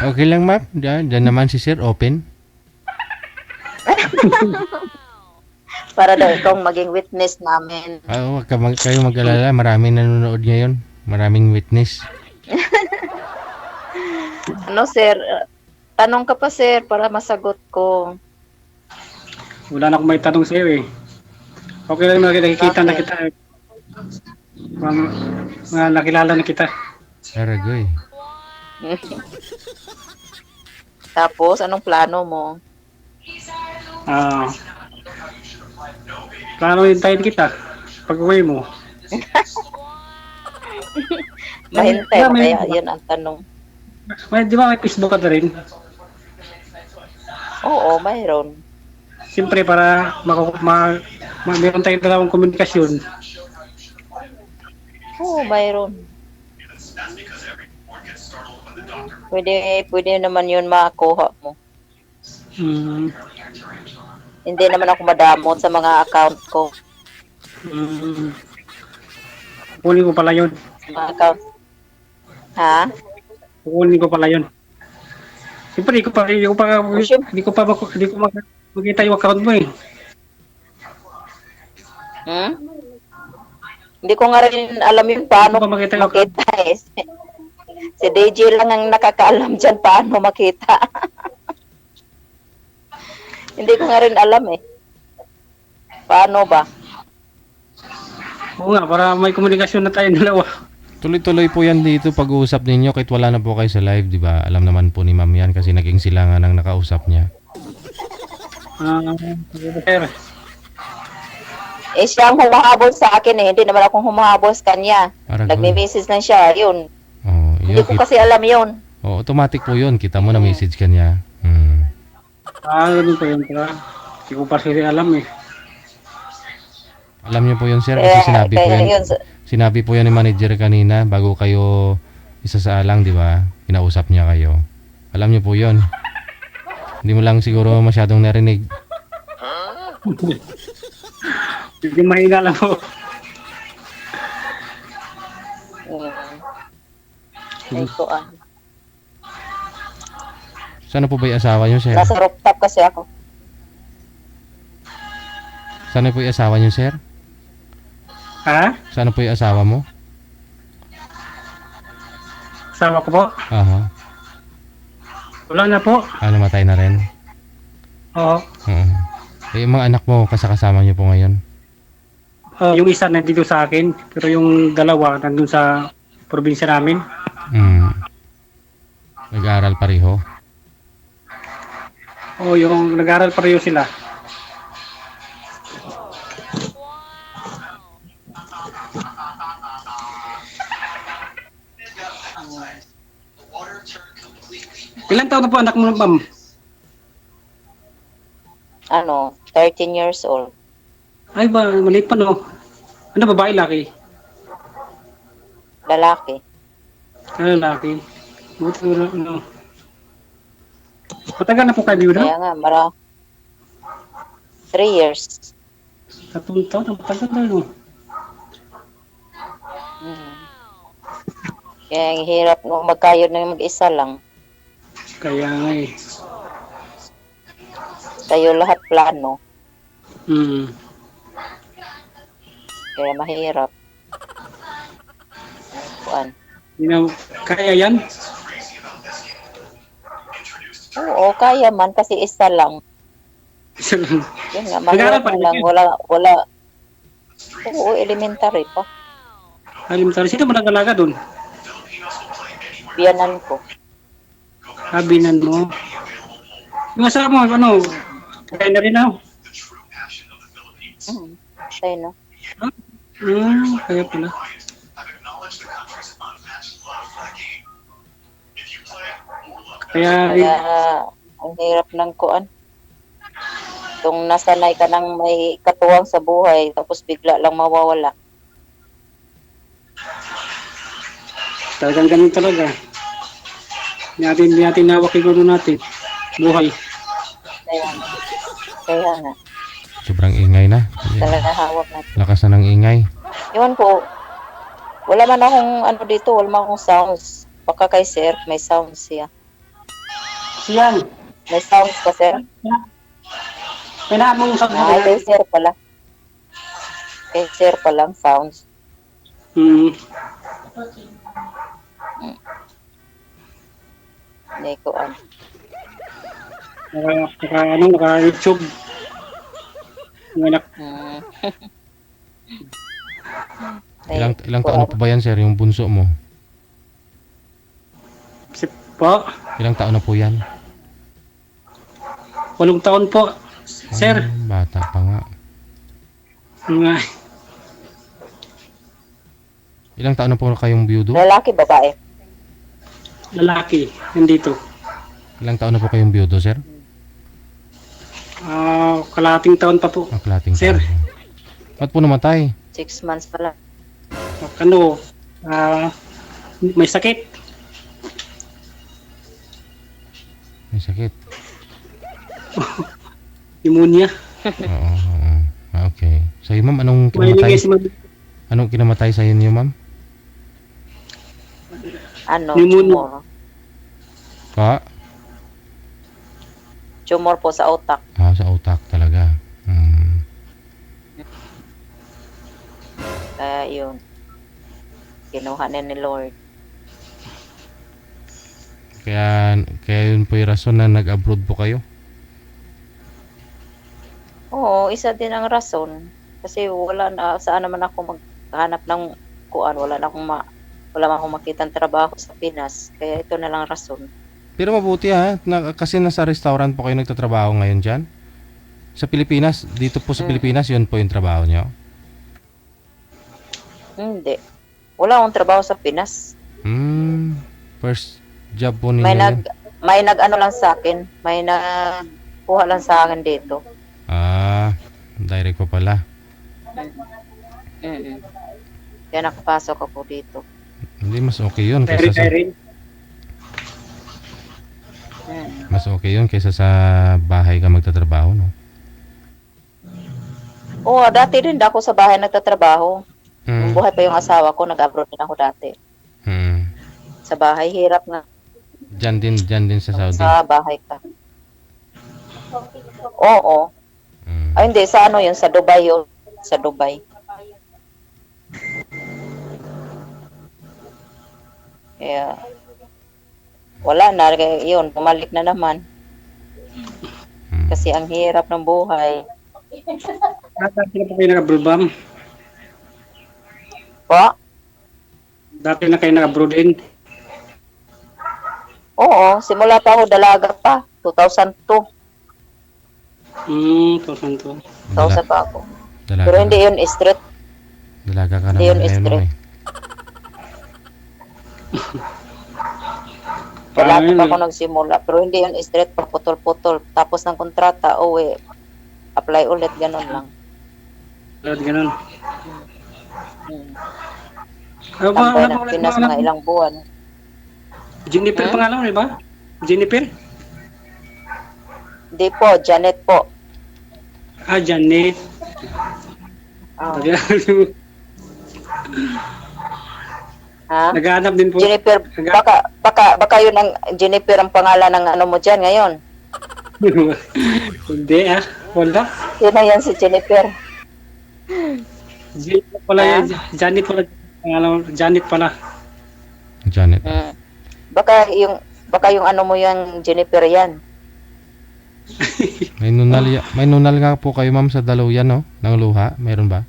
S4: Okay lang, ma'am. Diyan naman si Sir, open.
S7: Para daw itong maging witness namin.
S4: Huwag kayo mag-alala. Maraming nanonood ngayon. Maraming witness.
S7: Ano, sir? Tanong ka pa, sir, para masagot ko.
S10: Wala na akong may tanong sa'yo eh. Okay lang nakikita na kita. Nakilala na kita.
S4: Aragoy.
S7: Tapos, anong plano mo?
S10: Plano hintayin kita. pag-uwi mo.
S7: Mahintay mo
S10: May-
S7: kaya, yun ang tanong.
S10: Di ba may Facebook ka na rin?
S7: Oo, mayroon.
S10: Siyempre para meron tayong dalawang komunikasyon.
S7: Oo, mayroon. Pwede naman yun makuha mo.
S10: Mm,
S7: Hindi naman ako madamot sa mga account ko.
S10: mm, kukunin ko pala yun.
S7: Sa mga account. Ha?
S10: Kukunin ko pala yun. Siyempre, hindi ko makita yung account mo eh.
S7: Hmm? Hindi ko nga rin alam yung paano
S10: Hindi ko makita yung
S7: makita eh. Si DJ lang ang nakakaalam dyan paano makita. Hindi ko nga rin alam eh. Paano ba?
S10: Oo nga, para may komunikasyon na tayong dalawa.
S4: Tuloy-tuloy po yan dito pag-uusap ninyo kahit wala na po kayo sa live, di ba? Alam naman po ni ma'am yan kasi naging silangan ang nakausap niya.
S10: Sir.
S7: Eh siya ang humahabol sa akin eh. Hindi naman akong humahabol sa kanya.
S4: Parang
S7: Nagme-message lang siya. Yun.
S4: Oh,
S7: Hindi ko kasi alam yun.
S4: oh, automatic po yun. Kita mo na message ka niya.
S10: Ganun po yun. Hindi ko pa sila alam eh.
S4: Alam niyo po yun, sir, kasi sinabi po yan.
S7: yun,
S4: Sinabi po yan ni manager kanina bago kayo isa sa alang, di ba? Kinausap niya kayo. Alam niyo po yun. Hindi mo lang siguro masyadong narinig.
S10: Hindi mahina lang po.
S7: Ay ko ah.
S4: Sana po ba yung asawa niyo, sir?
S7: Nasa rooftop kasi ako.
S4: Sana po yung asawa niyo, sir?
S10: Ha?
S4: Sana po yung asawa mo?
S10: Sama ko po?
S4: Aha.
S10: Wala na po.
S4: Namatay na rin?
S10: Oo.
S4: Oo. Eh, yung mga anak mo, kasama niyo po ngayon?
S10: Yung isa nandito sa akin, pero yung dalawa nandun sa probinsya namin.
S4: Nag-aaral pareho?
S10: Oo, yung nag-aaral pareho sila. Ilang taon na po anak mo, ma'am?
S7: Ano, 13 years old.
S10: Ay ba, maliit pa no? Ano, babae, laki?
S7: Lalaki.
S10: Lalaki. Buti ko na, ano. Matagal na po kayo, no?
S7: Kaya nga, 3 years.
S10: 3 taon, matagal na, no?
S7: Kaya ang hirap nung magkayod na mag-isa lang.
S10: Kaya nga eh.
S7: Tayo lahat plano. Kaya mahirap. Kuan.
S10: Kaya yan?
S7: Oo, kaya man kasi isa lang.
S10: Isa lang.
S7: Yun nga, mahirap
S10: Nag-aaral pa
S7: lang.
S10: rin
S7: Wala. Oo, elementary pa.
S10: Elementary. Sino mo nag-alaga doon?
S7: Biyanan ko.
S10: Binan mo. Yung asawa mo, ano? Kaya na rin ako.
S7: Tayo na.
S10: Kaya pala. Kaya
S7: ang hirap ng kuan. Kung nasanay ka ng may katuwang sa buhay, tapos bigla lang mawawala.
S10: talagang ganun talaga. Hindi natin nawak yung natin. Buhay.
S7: Kaya nga.
S4: Sobrang ingay na.
S7: Talaga hawak natin.
S4: Lakas na ng ingay.
S7: Yun po. Wala man akong ano dito, wala man akong sounds. Baka kay sir, may sounds siya.
S10: Siyan.
S7: May sounds ka, sir?
S10: Pinamong sa
S7: kay sir pala. Kay sir palang sounds. Hindi ko ano.
S10: Naka-YouTube.
S4: Ilang taon pa ba yan, sir, yung bunso mo?
S10: Po?
S4: Ilang taon na po yan?
S10: 8 taon po, sir.
S4: Bata pa nga.
S10: Nga.
S4: Ilang taon na po kayong biyudo?
S7: Lalaki, babae.
S10: Lalaki, nandito.
S4: Ilang taon na po kayong biyudo, sir?
S10: Kalating taon pa po.
S4: Kalating
S10: Sir.
S4: taon. Ba't po namatay?
S7: 6 months pa lang.
S10: Ano, may sakit.
S4: May sakit.
S10: Pneumonia.
S4: Oo. Okay. Sa'yo, ma'am, anong
S10: May
S4: kinamatay?
S10: lingay si Ma'am.
S4: Anong kinamatay sa inyo, ma'am?
S7: Ano,
S10: Pneumonia.
S7: tumor.
S4: Pa?
S7: Tumor po sa utak.
S4: Sa utak talaga.
S7: Kaya yun. Kinuha na ni Lord.
S4: Kaya yun po yung rason na nag-abroad po kayo?
S7: Oo, isa din ang rason. Kasi wala na, saan naman ako maghanap ng kuan. Wala man akong makitang trabaho sa Pinas. Kaya ito na lang rason.
S4: Pero mabuti kasi nasa restaurant po kayo nagtatrabaho ngayon dyan. Sa Pilipinas, dito po sa Pilipinas, yun po yung trabaho nyo?
S7: Hindi. Wala akong trabaho sa Pinas.
S4: First job po ninyo
S7: May nag-ano lang sa akin. May nagkuha lang sa akin dito.
S4: Direct po pala.
S7: Kaya nakapasok ako dito.
S4: Hindi, mas okay yun kaysa sa... Mas okay yun kaysa sa bahay ka magtatrabaho, no?
S7: Oo, dati din ako sa bahay nagtatrabaho. Nung buhay pa yung asawa ko, nag-abroad din ako dati. Sa bahay, hirap nga.
S4: Diyan din sa Saudi.
S7: Sa bahay ka. Oo. Ay, hindi. Sa ano yun? Sa Dubai yun. Sa Dubai. Kaya, wala na. Kaya yun, bumalik na naman. Kasi ang hirap ng buhay.
S10: Dati na po kayo nag-abroad, ma'am.
S7: Po?
S10: Dati na kayo nag-abroad din.
S7: Oo, simula pa ako, dalaga pa. 2002.
S10: 2002.
S7: 2000 pa ako.
S4: Dalaga
S7: Pero hindi yun street.
S4: Dalaga ka
S7: Hindi
S4: naman
S7: yun
S4: ngayon,
S7: straight.
S4: eh.
S7: Dalaga pa ako nagsimula. Pero hindi yun street, putol-putol. Tapos ng kontrata, apply ulit, ganun lang.
S10: Ganun.
S7: Tambay ng Pinas mga ilang buwan.
S10: Jennifer pangalan mo, di ba? Jennifer?
S7: Hindi po, Janet po.
S10: Janet.
S7: Ha?
S10: Naghahanap din po.
S7: Jennifer, baka yun ang Jennifer ang pangalan ng ano mo dyan ngayon.
S10: Hindi wala.
S7: Sino yan si Jennifer?
S10: Janet pala yan. Janet pala. Pangalan mo, Janet pala.
S4: Janet.
S7: Baka yung ano mo yung Jennifer yan.
S4: May nunal nga po kayo, ma'am, sa daluyan, no? Ng luha. Meron ba?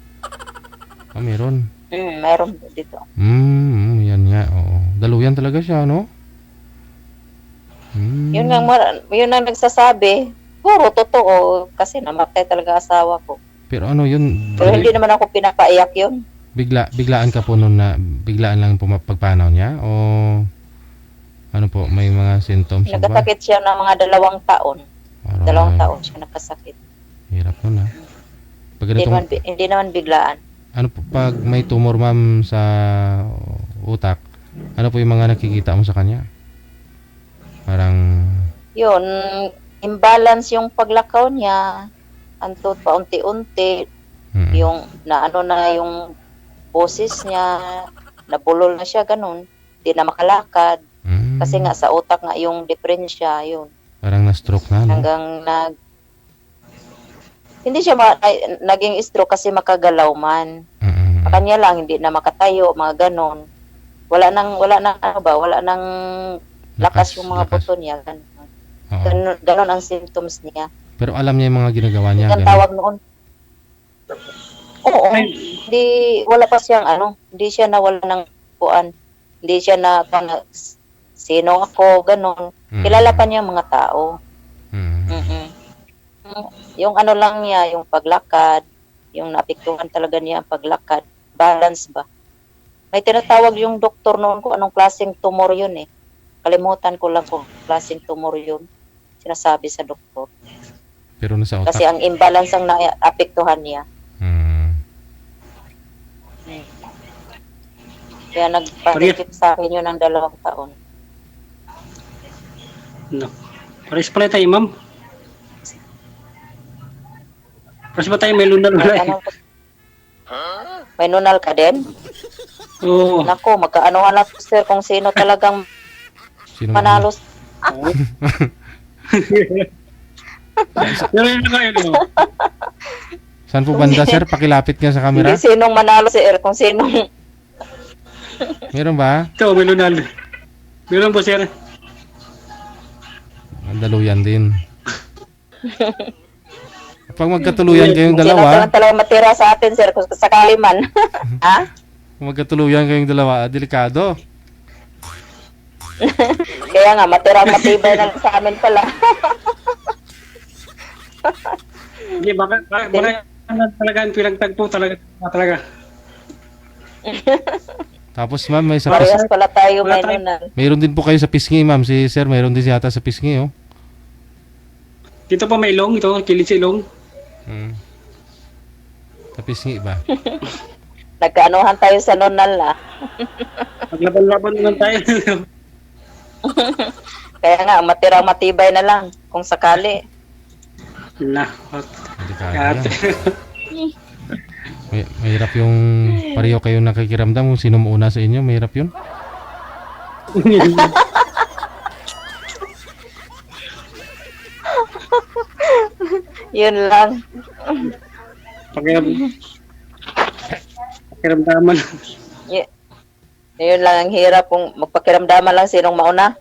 S4: Meron.
S7: Meron dito.
S4: Yan nga, oo. Daluyan talaga siya, no?
S7: Yun ang nagsasabi. Puro totoo. Kasi namatay talaga asawa ko.
S4: Pero ano yun?
S7: Pero hindi naman ako pinapaiyak yun.
S4: Biglaan ka po nun na, biglaan lang po pagpanaw niya? O ano po, may mga symptoms ba?
S7: Nagkasakit siya ng mga 2 taon. 2 taon siya nakasakit.
S4: Hirap nun, Pag
S7: Hindi naman biglaan.
S4: Ano po, pag may tumor, ma'am, sa utak, ano po yung mga nakikita mo sa kanya? Parang...
S7: Yun, imbalance yung paglakaw niya. Antot pa unti-unti. Yung naano na yung boses niya, nabulol na siya, ganun. Hindi na makalakad. Kasi nga sa utak nga yung depresya, yun.
S4: Parang na-stroke na, no?
S7: Hanggang hindi siya naging stroke kasi makagalaw man. Kanya lang hindi na makatayo, mga ganon. Wala nang lakas yung mga buto niya. Ganon ang symptoms niya.
S4: Pero alam niya yung mga ginagawa niya.
S7: Ang tawag noon. Oo. Wala pa siyang hindi siya nawala ng kuan. Hindi siya na sino ako, ganon. Kilala pa niya mga tao. Yung lang niya, yung paglakad, yung naapektuhan talaga niya ang paglakad. Balance ba? May tinatawag yung doktor noon ko anong klaseng tumor yun eh. Kalimutan ko lang kung klaseng tumor yun. Sinasabi sa doktor.
S4: Pero nasa utak.
S7: Kasi ang imbalance ang naapektuhan niya.
S4: Hmm.
S7: Kaya nagpanikip sa akin yun ng 2 taon.
S10: No. Pares pala tayo, ma'am. Pares ba tayo may lunar wala eh?
S7: Ano, may nunal ka din?
S10: Oo.
S7: Naku, magkaanohan lang sir kung sino talagang
S4: Sino
S7: manalo.
S10: Pero yun na kayo, no?
S4: Saan po banda, sir? Pakilapit nga sa camera.
S7: Hindi sinong manalo sir, kung sinong
S4: Meron ba?
S10: Ito, may lunar. Meron po, sir.
S4: Daluyan din. Pag magkatuluyan kayong
S7: sino
S4: dalawa,
S7: talaga matira sa atin sir, kung sakali man. Ha?
S4: kung magkatuluyan kayong dalawa, delikado.
S7: Kaya nga, matibay na lang sa amin pala.
S10: Hindi, baka talaga ang pinagtagpo talaga.
S4: Tapos ma'am, may sa
S7: Parehas pala tayo may nunal.
S4: mayroon din po kayo sa pisngi, ma'am. Si sir, mayroon din yata sa pisngi, oh.
S10: Dito pa may ilong, ito, kilid sa ilong.
S4: Sa pisngi ba?
S7: Nagkaanuhan tayo sa nunal ah.
S10: Maglaban-laban naman tayo.
S7: Kaya nga, matibay na lang kung sakali.
S10: Na.
S4: Delikado yan. Mahirap yung pareho kayo nakikiramdam kung sino mauna sa inyo. Mahirap yun.
S7: Yun lang.
S10: Pakiramdaman.
S7: Yun lang ang hirap kung magpakiramdaman lang sinong mauna.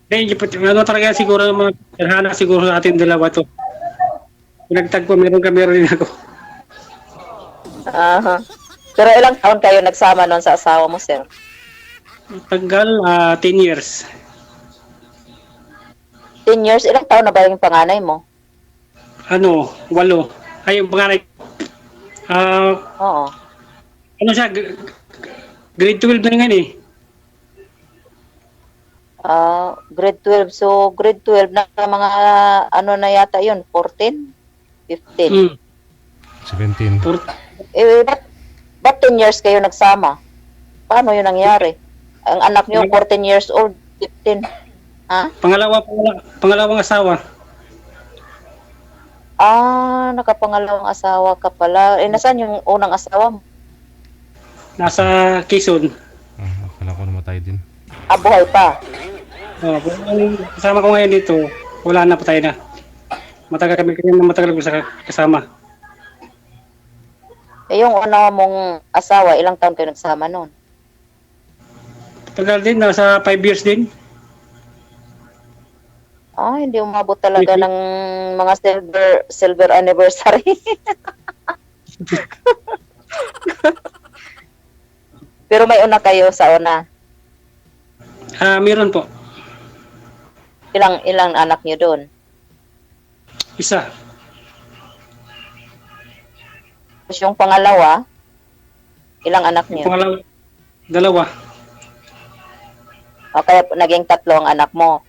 S10: Ano talaga siguro mga terhana siguro sa ating dalawa to. Pinagtagpo, meron rin ako.
S7: Aha. Pero ilang taon kayo nagsama noon sa asawa mo, sir?
S10: Tagal, 10 years.
S7: 10 years? Ilang taon na ba yung panganay mo?
S10: 8. Ay, yung panganay.
S7: Oo.
S10: Ano siya? Grade 12 na nga eh.
S7: Grade 12. So, grade 12 na mga ano na yata yun? 14? 15?
S4: 17.
S7: Ba't 10 years kayo nagsama? Paano yun nangyari? Ang anak niyo 14 years old, 15. Ha?
S10: Pangalawang asawa.
S7: Nakapangalawang asawa ka pala. Nasaan yung unang asawa mo?
S10: Nasa Quezon.
S4: Akala ko namatay din.
S7: Buhay pa.
S10: Kasama ko ngayon dito, wala na, patay na. Matagal kami sa kasama.
S7: Yung una mong asawa, ilang taon kayo nagsama noon?
S10: Tagal din, nasa 5 years din.
S7: Hindi umabot talaga ng mga silver anniversary. Pero may una kayo sa una.
S10: Meron po.
S7: Ilang anak niyo doon?
S10: Isa.
S7: Tapos yung pangalawa, ilang anak niyo?
S10: Pangalawa, 2.
S7: Kaya naging 3 ang anak mo.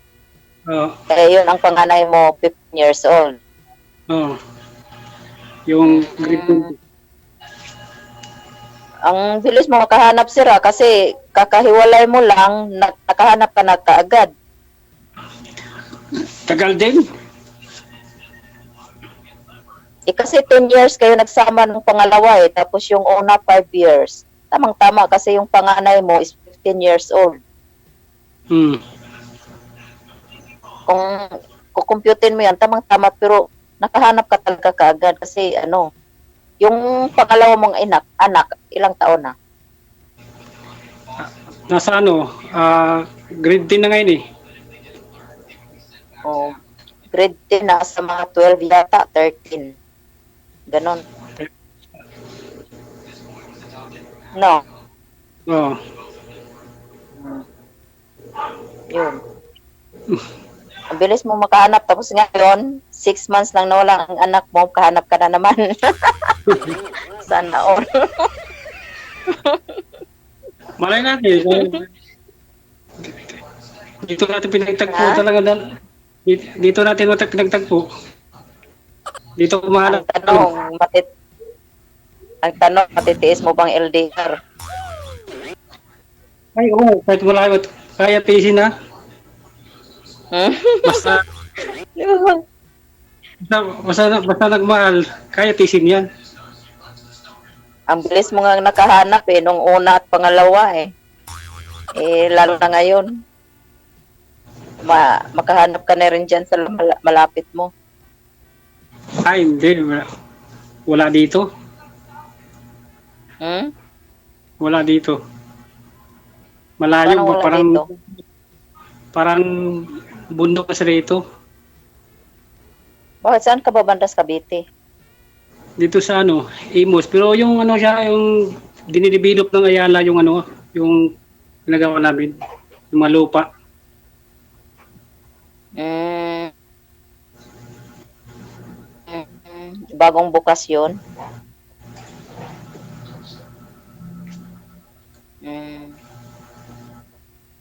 S10: Oo.
S7: Kaya yun ang panganay mo, 15 years old.
S10: Oo. Yung grade 20.
S7: Ang bilis mo makahanap sira kasi kakahiwalay mo lang, nakahanap ka na kaagad.
S10: Tagal din.
S7: Kasi 10 years kayo nagsama ng pangalawa tapos yung una 5 years. Tamang-tama kasi yung panganay mo is 15 years old. Kung kukumputin mo yan, tamang-tama pero nakahanap ka talaga kaagad kasi yung pangalawa mong anak, ilang taon na?
S10: Nasa grade 10 na ngayon eh.
S7: Grade 10 na sa mga 12 yata, 13. Ganon. No?
S10: Oo.
S7: Yun. Ang bilis mo makahanap. Tapos ngayon, 6 months lang nawala ang anak mo, kahanap ka na naman. Sana all.
S10: Malay natin. Dito natin pinagtagpo talaga. Dito natin pinagtagpo. Dito kumahanap.
S7: Ang tanong, matitiis mo bang LDR?
S10: Ay, oo. Kahit wala, kaya tiisin na. Basta nagmahal, kaya tiisin yan.
S7: Ang bilis mo nga nakahanap nung una at pangalawa lalo na ngayon. Makahanap ka na rin dyan sa malapit mo.
S10: Ay, hindi. Wala dito. Wala dito. Malayo ba? Parang bundok kasi rito.
S7: Bakit saan ka ba banda sa Cavite?
S10: Dito sa Imus. Pero yung siya, yung dinidevelop ng Ayala, yung ginagawa namin. Yung mga lupa.
S7: Bagong bukas yun.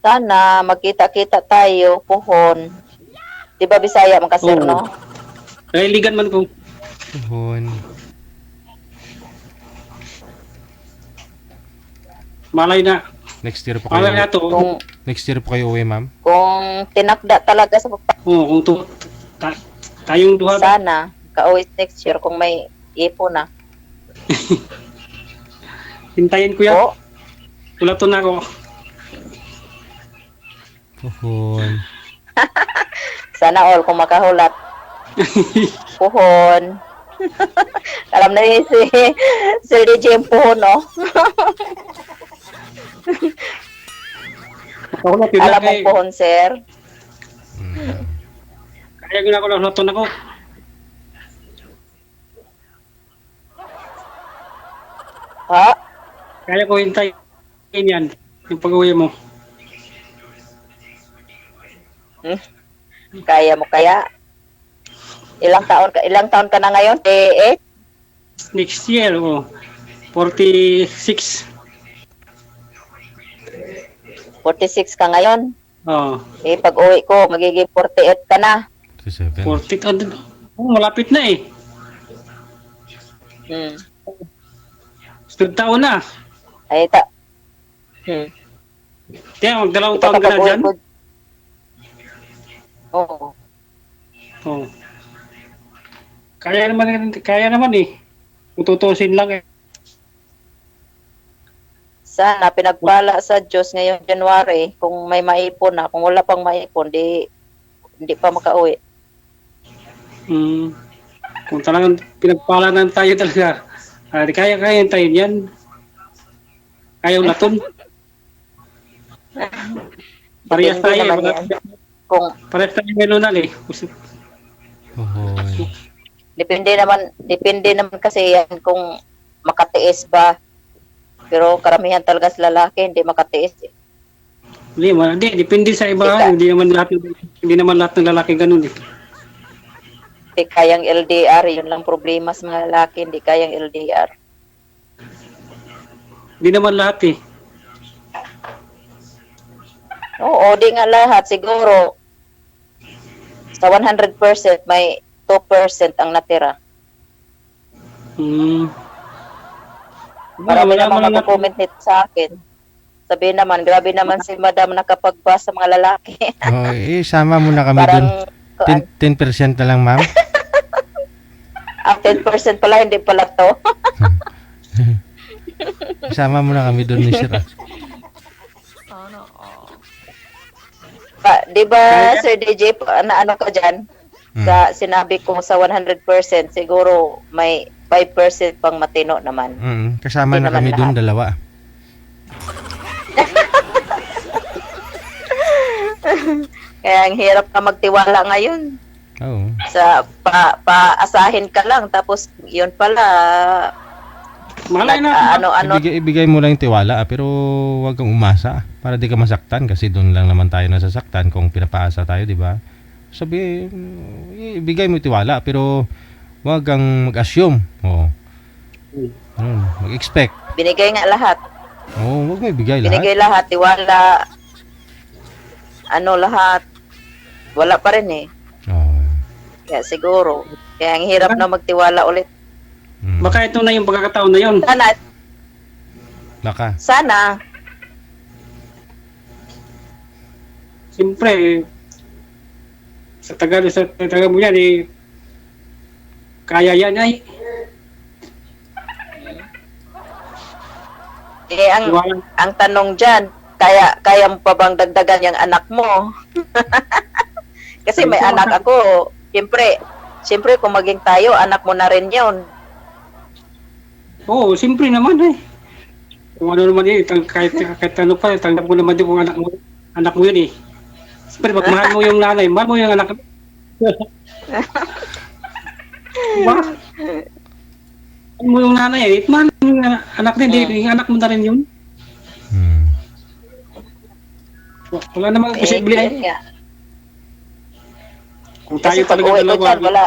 S7: Sana magkita-kita tayo, puhon. Di ba Bisaya man kasi, no?
S10: Ligan man ko.
S4: Puhon.
S10: Malay na.
S4: Next year po kayo.
S10: Malay na to.
S4: Next year po kayo uwi, ma'am?
S7: Kung tinakda talaga sa
S10: Oo, kung tayong duha.
S7: Sana, ka-uwi next year kung may ipo na.
S10: Hintayin ko yan. Ulaton na ako.
S4: Puhon.
S7: Sana all kung makahulat. Puhon. Alam na yun si DJ yung puhon, no? Alam mo puhon, sir?
S10: Kaya gina ko lang ulaton ako.
S7: Ha?
S10: Kaya ko hintayin yan. Yung pag-uwi mo.
S7: Kaya mo kaya? Ilang taon ka na ngayon?
S10: next year, 46.
S7: 46 ka ngayon?
S10: Oo.
S7: Pag uwi ko, magiging 48 ka na.
S10: 48. Malapit na eh. Sunod taon na. Kaya magdalawang taon ka na dyan?
S7: Oo.
S10: Oo. Kaya naman eh. Kung tutusin lang eh.
S7: Sana pinagpala sa Diyos ngayong January kung may maipon na. Kung wala pang maipon, hindi pa makauwi.
S10: Kung talagang pinagpala na tayo talaga, kaya tayo yan. Kaya ulaton. Parehas tayo eh. Parehas tayo may lunal eh.
S7: Depende naman kasi yan kung makatiis ba. Pero karamihan talaga sa lalaki hindi makatiis eh.
S10: Hindi, depende sa iba. Hindi naman lahat ng lalaki ganun eh.
S7: Hindi kayang LDR, yun lang problema sa mga lalaki, hindi kayang LDR.
S10: Hindi naman lahat eh.
S7: Oo, di nga lahat. Siguro, sa 100% may 2% ang natira. Marami naman mag-comment nito sa akin. Sabihin naman, grabe naman si madam nakapagbasa sa mga lalaki.
S4: Sama mo na kami dun. 10% na lang, ma'am.
S7: Ang 10% pala, hindi pala to.
S4: Sama mo na kami dun ni Sir.
S7: Di ba, Sir DJ, ano ka dyan? Sa sinabi ko sa 100%, siguro may 5% pang matino naman.
S4: Kasama na kami dun, dalawa.
S7: Kaya ang hirap ka magtiwala ngayon.
S4: Oo.
S7: Sa paasahin ka lang, tapos yun pala,
S10: malay na.
S4: Ibigay mo lang yung tiwala, pero wag kang umasa para di ka masaktan kasi doon lang naman tayo nasasaktan kung pinapaasa tayo, di ba? sabi, ibigay mo yung tiwala, pero wag kang mag-assume. Oo. Mag-expect.
S7: Binigay nga lahat.
S4: Oo, wag mo ibigay lahat.
S7: Binigay lahat, tiwala. Ano lahat. Wala pa rin eh.
S4: Oo.
S7: Kaya siguro. Kaya ang hirap na magtiwala ulit.
S10: Baka ito na yung pagkakataon na yun.
S4: Baka.
S7: Sana.
S10: Siyempre, sa tagal mo yan, kaya yan ay.
S7: Ang tanong dyan, kaya mo pa bang dagdagan yung anak mo? Kasi may anak ako. Siyempre kung maging tayo, anak mo na rin yun.
S10: Oo, siyempre naman eh. Kung ano naman kahit ano pa, tanggap mo naman din kung anak mo yun eh. Siyempre, pag mahal mo yung nanay, mahal mo yung anak. Diba? Mahal mo yung nanay eh, mahal mo yung anak din, yung anak mo na rin yun. Wala namang posible eh. Kung tayo
S7: Kasi
S10: talaga
S7: pag-uwi ko
S10: dalawa.
S7: dyan, wala.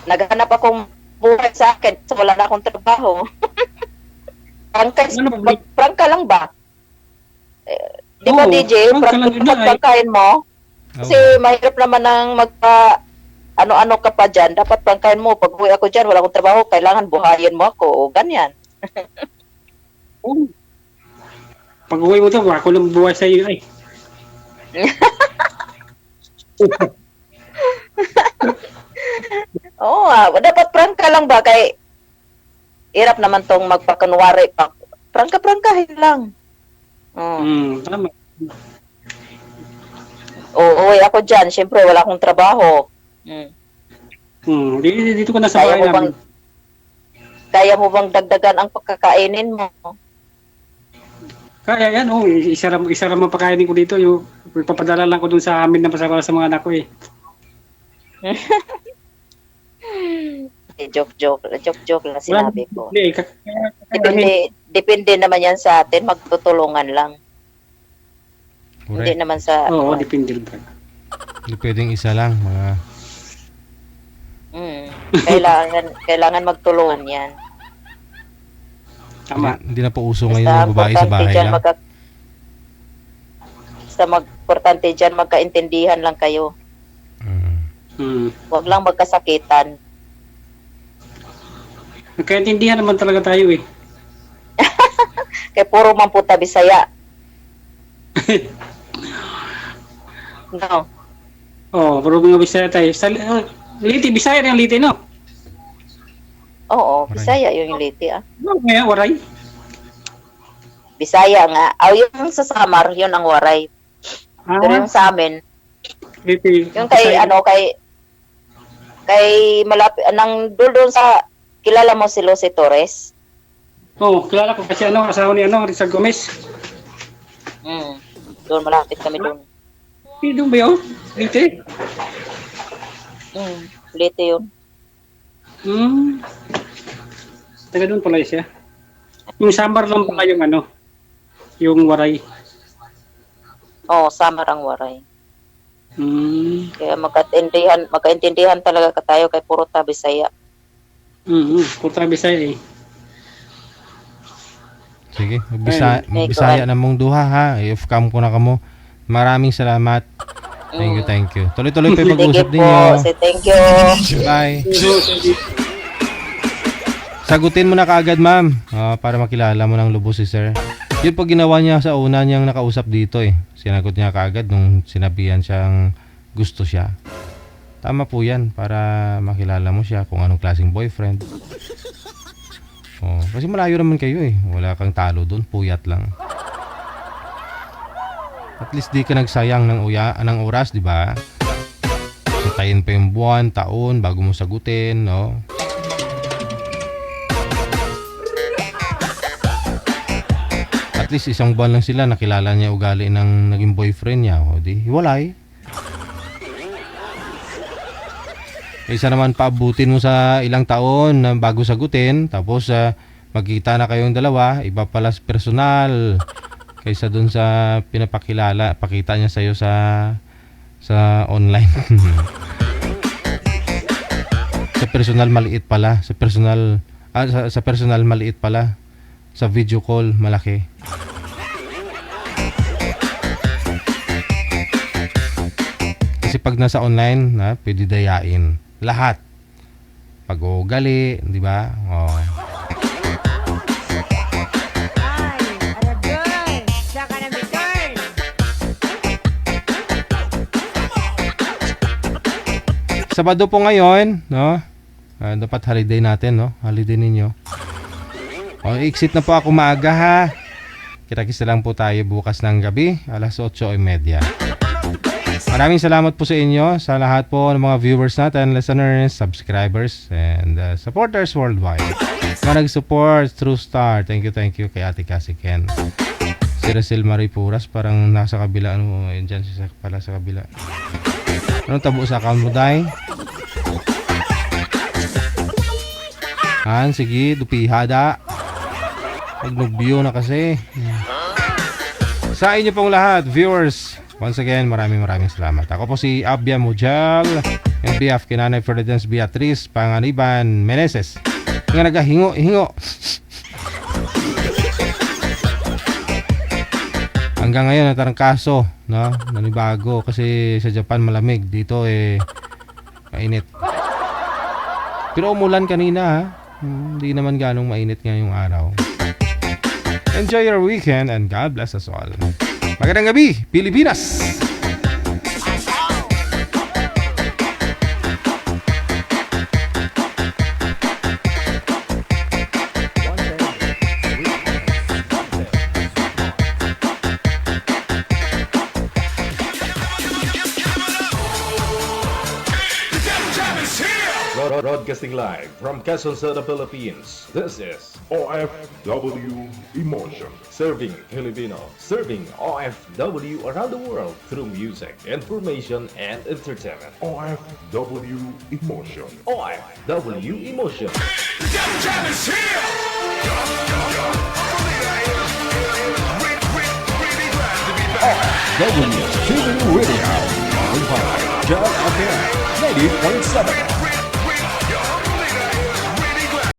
S7: Naghanap akong buhay sa akin, so wala na akong trabaho. Prangka lang ba? Di ba, DJ? Prangkahin mo? Kasi mahirap naman ang ano-ano ka pa dyan. Dapat prangkahin mo. Pag uwi ako dyan, wala akong trabaho. Kailangan buhayin mo ako. O, ganyan.
S10: Pag uwi mo to, ako lang buhay sa iyo ay.
S7: Oo, dapat prangka lang ba? Kay hirap naman tong magpakunwari pa. Prangka-prangkahin lang.
S10: Tama.
S7: Uwi ako dyan. Siyempre, wala akong trabaho.
S10: Dito ko na sa bahay namin.
S7: Kaya mo bang dagdagan ang pagkakainin mo?
S10: Kaya yan, isa ramang pagkainin ko dito. Yung papadala lang ko dun sa amin na pasara sa mga anak ko eh.
S7: Joke lang sinabi ko. Depende naman yan sa atin, magtutulungan lang.
S4: Correct.
S7: Hindi naman sa...
S10: Oo, depende rin.
S4: Hindi pwedeng isa lang, mga...
S7: Kailangan magtulungan yan.
S10: Tama.
S4: Hindi na po uso ngayon yung babae sa bahay lang.
S7: Importante dyan, magkaintindihan lang kayo. Huwag lang magkasakitan.
S10: Nagkaintindihan naman talaga tayo eh.
S7: Kaya puro man puta Bisaya. No.
S10: Puro mga Bisaya tayo. Liti, Bisaya rin ang Liti, no?
S7: Oo, Bisaya yung Liti
S10: Ngayon, Waray.
S7: Bisaya nga. Yung sa Samar, yun ang Waray. Pero yung sa amin,
S10: Liti.
S7: yung kay, kay malapit, doon sa, kilala mo si Lucy Torres?
S10: Kilala ko kasi asawa ni Rizal Gomez.
S7: Doon, malapit kami doon.
S10: Doon ba yun? Liti?
S7: Liti yun.
S10: Taga doon pala siya. Yung Samar lang pala yung yung Waray.
S7: Samar ang Waray. Kaya magkaintindihan talaga tayo kay puro ta Bisaya.
S10: Puro ta Bisaya eh.
S4: Sige, Bisaya na mong duha ha. I-off-cam ko na kamo. Maraming salamat. Thank you. Tuloy-tuloy pa yung pag-usap ninyo.
S7: Thank you.
S4: Bye. Sagutin mo na kaagad, ma'am. Para makilala mo ng lubos si sir. Yun po ginawa niya sa una niyang nakausap dito eh. Sinagot niya kaagad nung sinabihan siyang gusto siya. Tama po yan para makilala mo siya kung anong klaseng boyfriend. Kasi malayo naman kayo eh. Wala kang talo doon. Puyat lang. At least di ka nagsayang ng oras, di ba? Hintayin pa yung buwan, taon, bago mo sagutin, no? At least isang buwan lang sila, nakilala niya ugali ng naging boyfriend niya. O di, hiwalay. Kaysa naman paabutin mo sa ilang taon na bago sagutin, tapos magkita na kayong dalawa, iba pala personal. Kaysa dun sa pakita niya sa'yo sa sa online. Sa personal maliit pala, sa personal maliit pala. Sa video call malaki. Kasi pag nasa online, pwede dayain lahat. Pag ugali, di ba? Oh.
S9: Ay, aragay. Saka na biton.
S4: Sabado po ngayon, no? Dapat holiday natin, no? Holiday ninyo. Exit na po ako maaga, ha? Kita-kits na lang po tayo bukas ng gabi, alas 8:30. Maraming salamat po sa inyo, sa lahat po ng mga viewers natin, listeners, subscribers, and supporters worldwide. Mga nag-support, True Star, thank you kay Ate Cassie Ken. Si Racel Marie Puras, parang nasa kabila, yun dyan, pala sa kabila. Anong tabo sa account mo, Day? Sige, dupihada. Nag-view na kasi. Sa inyo pong lahat, viewers, once again, maraming salamat. Ako po si Abia Mujal, NBF Kinanay Ferdinand Beatriz Panganiban Meneses. Nga nagahingo. Hanggang ngayon, natarangkaso, no? Nanibago kasi sa Japan malamig. Dito mainit. Pero umulan kanina, ha? Hindi naman ganong mainit ngayong araw. Enjoy your weekend and God bless us all. Magandang gabi, Pilipinas!
S2: Broadcasting live from Quezon City, Philippines. This is
S1: OFW Emotion.
S2: Serving Filipino, serving OFW around the world through music, information, and entertainment.
S1: OFW Emotion.
S2: OFW Emotion.
S1: Jam is here!
S2: OFW TV Radio. On by Jam FM 90.7.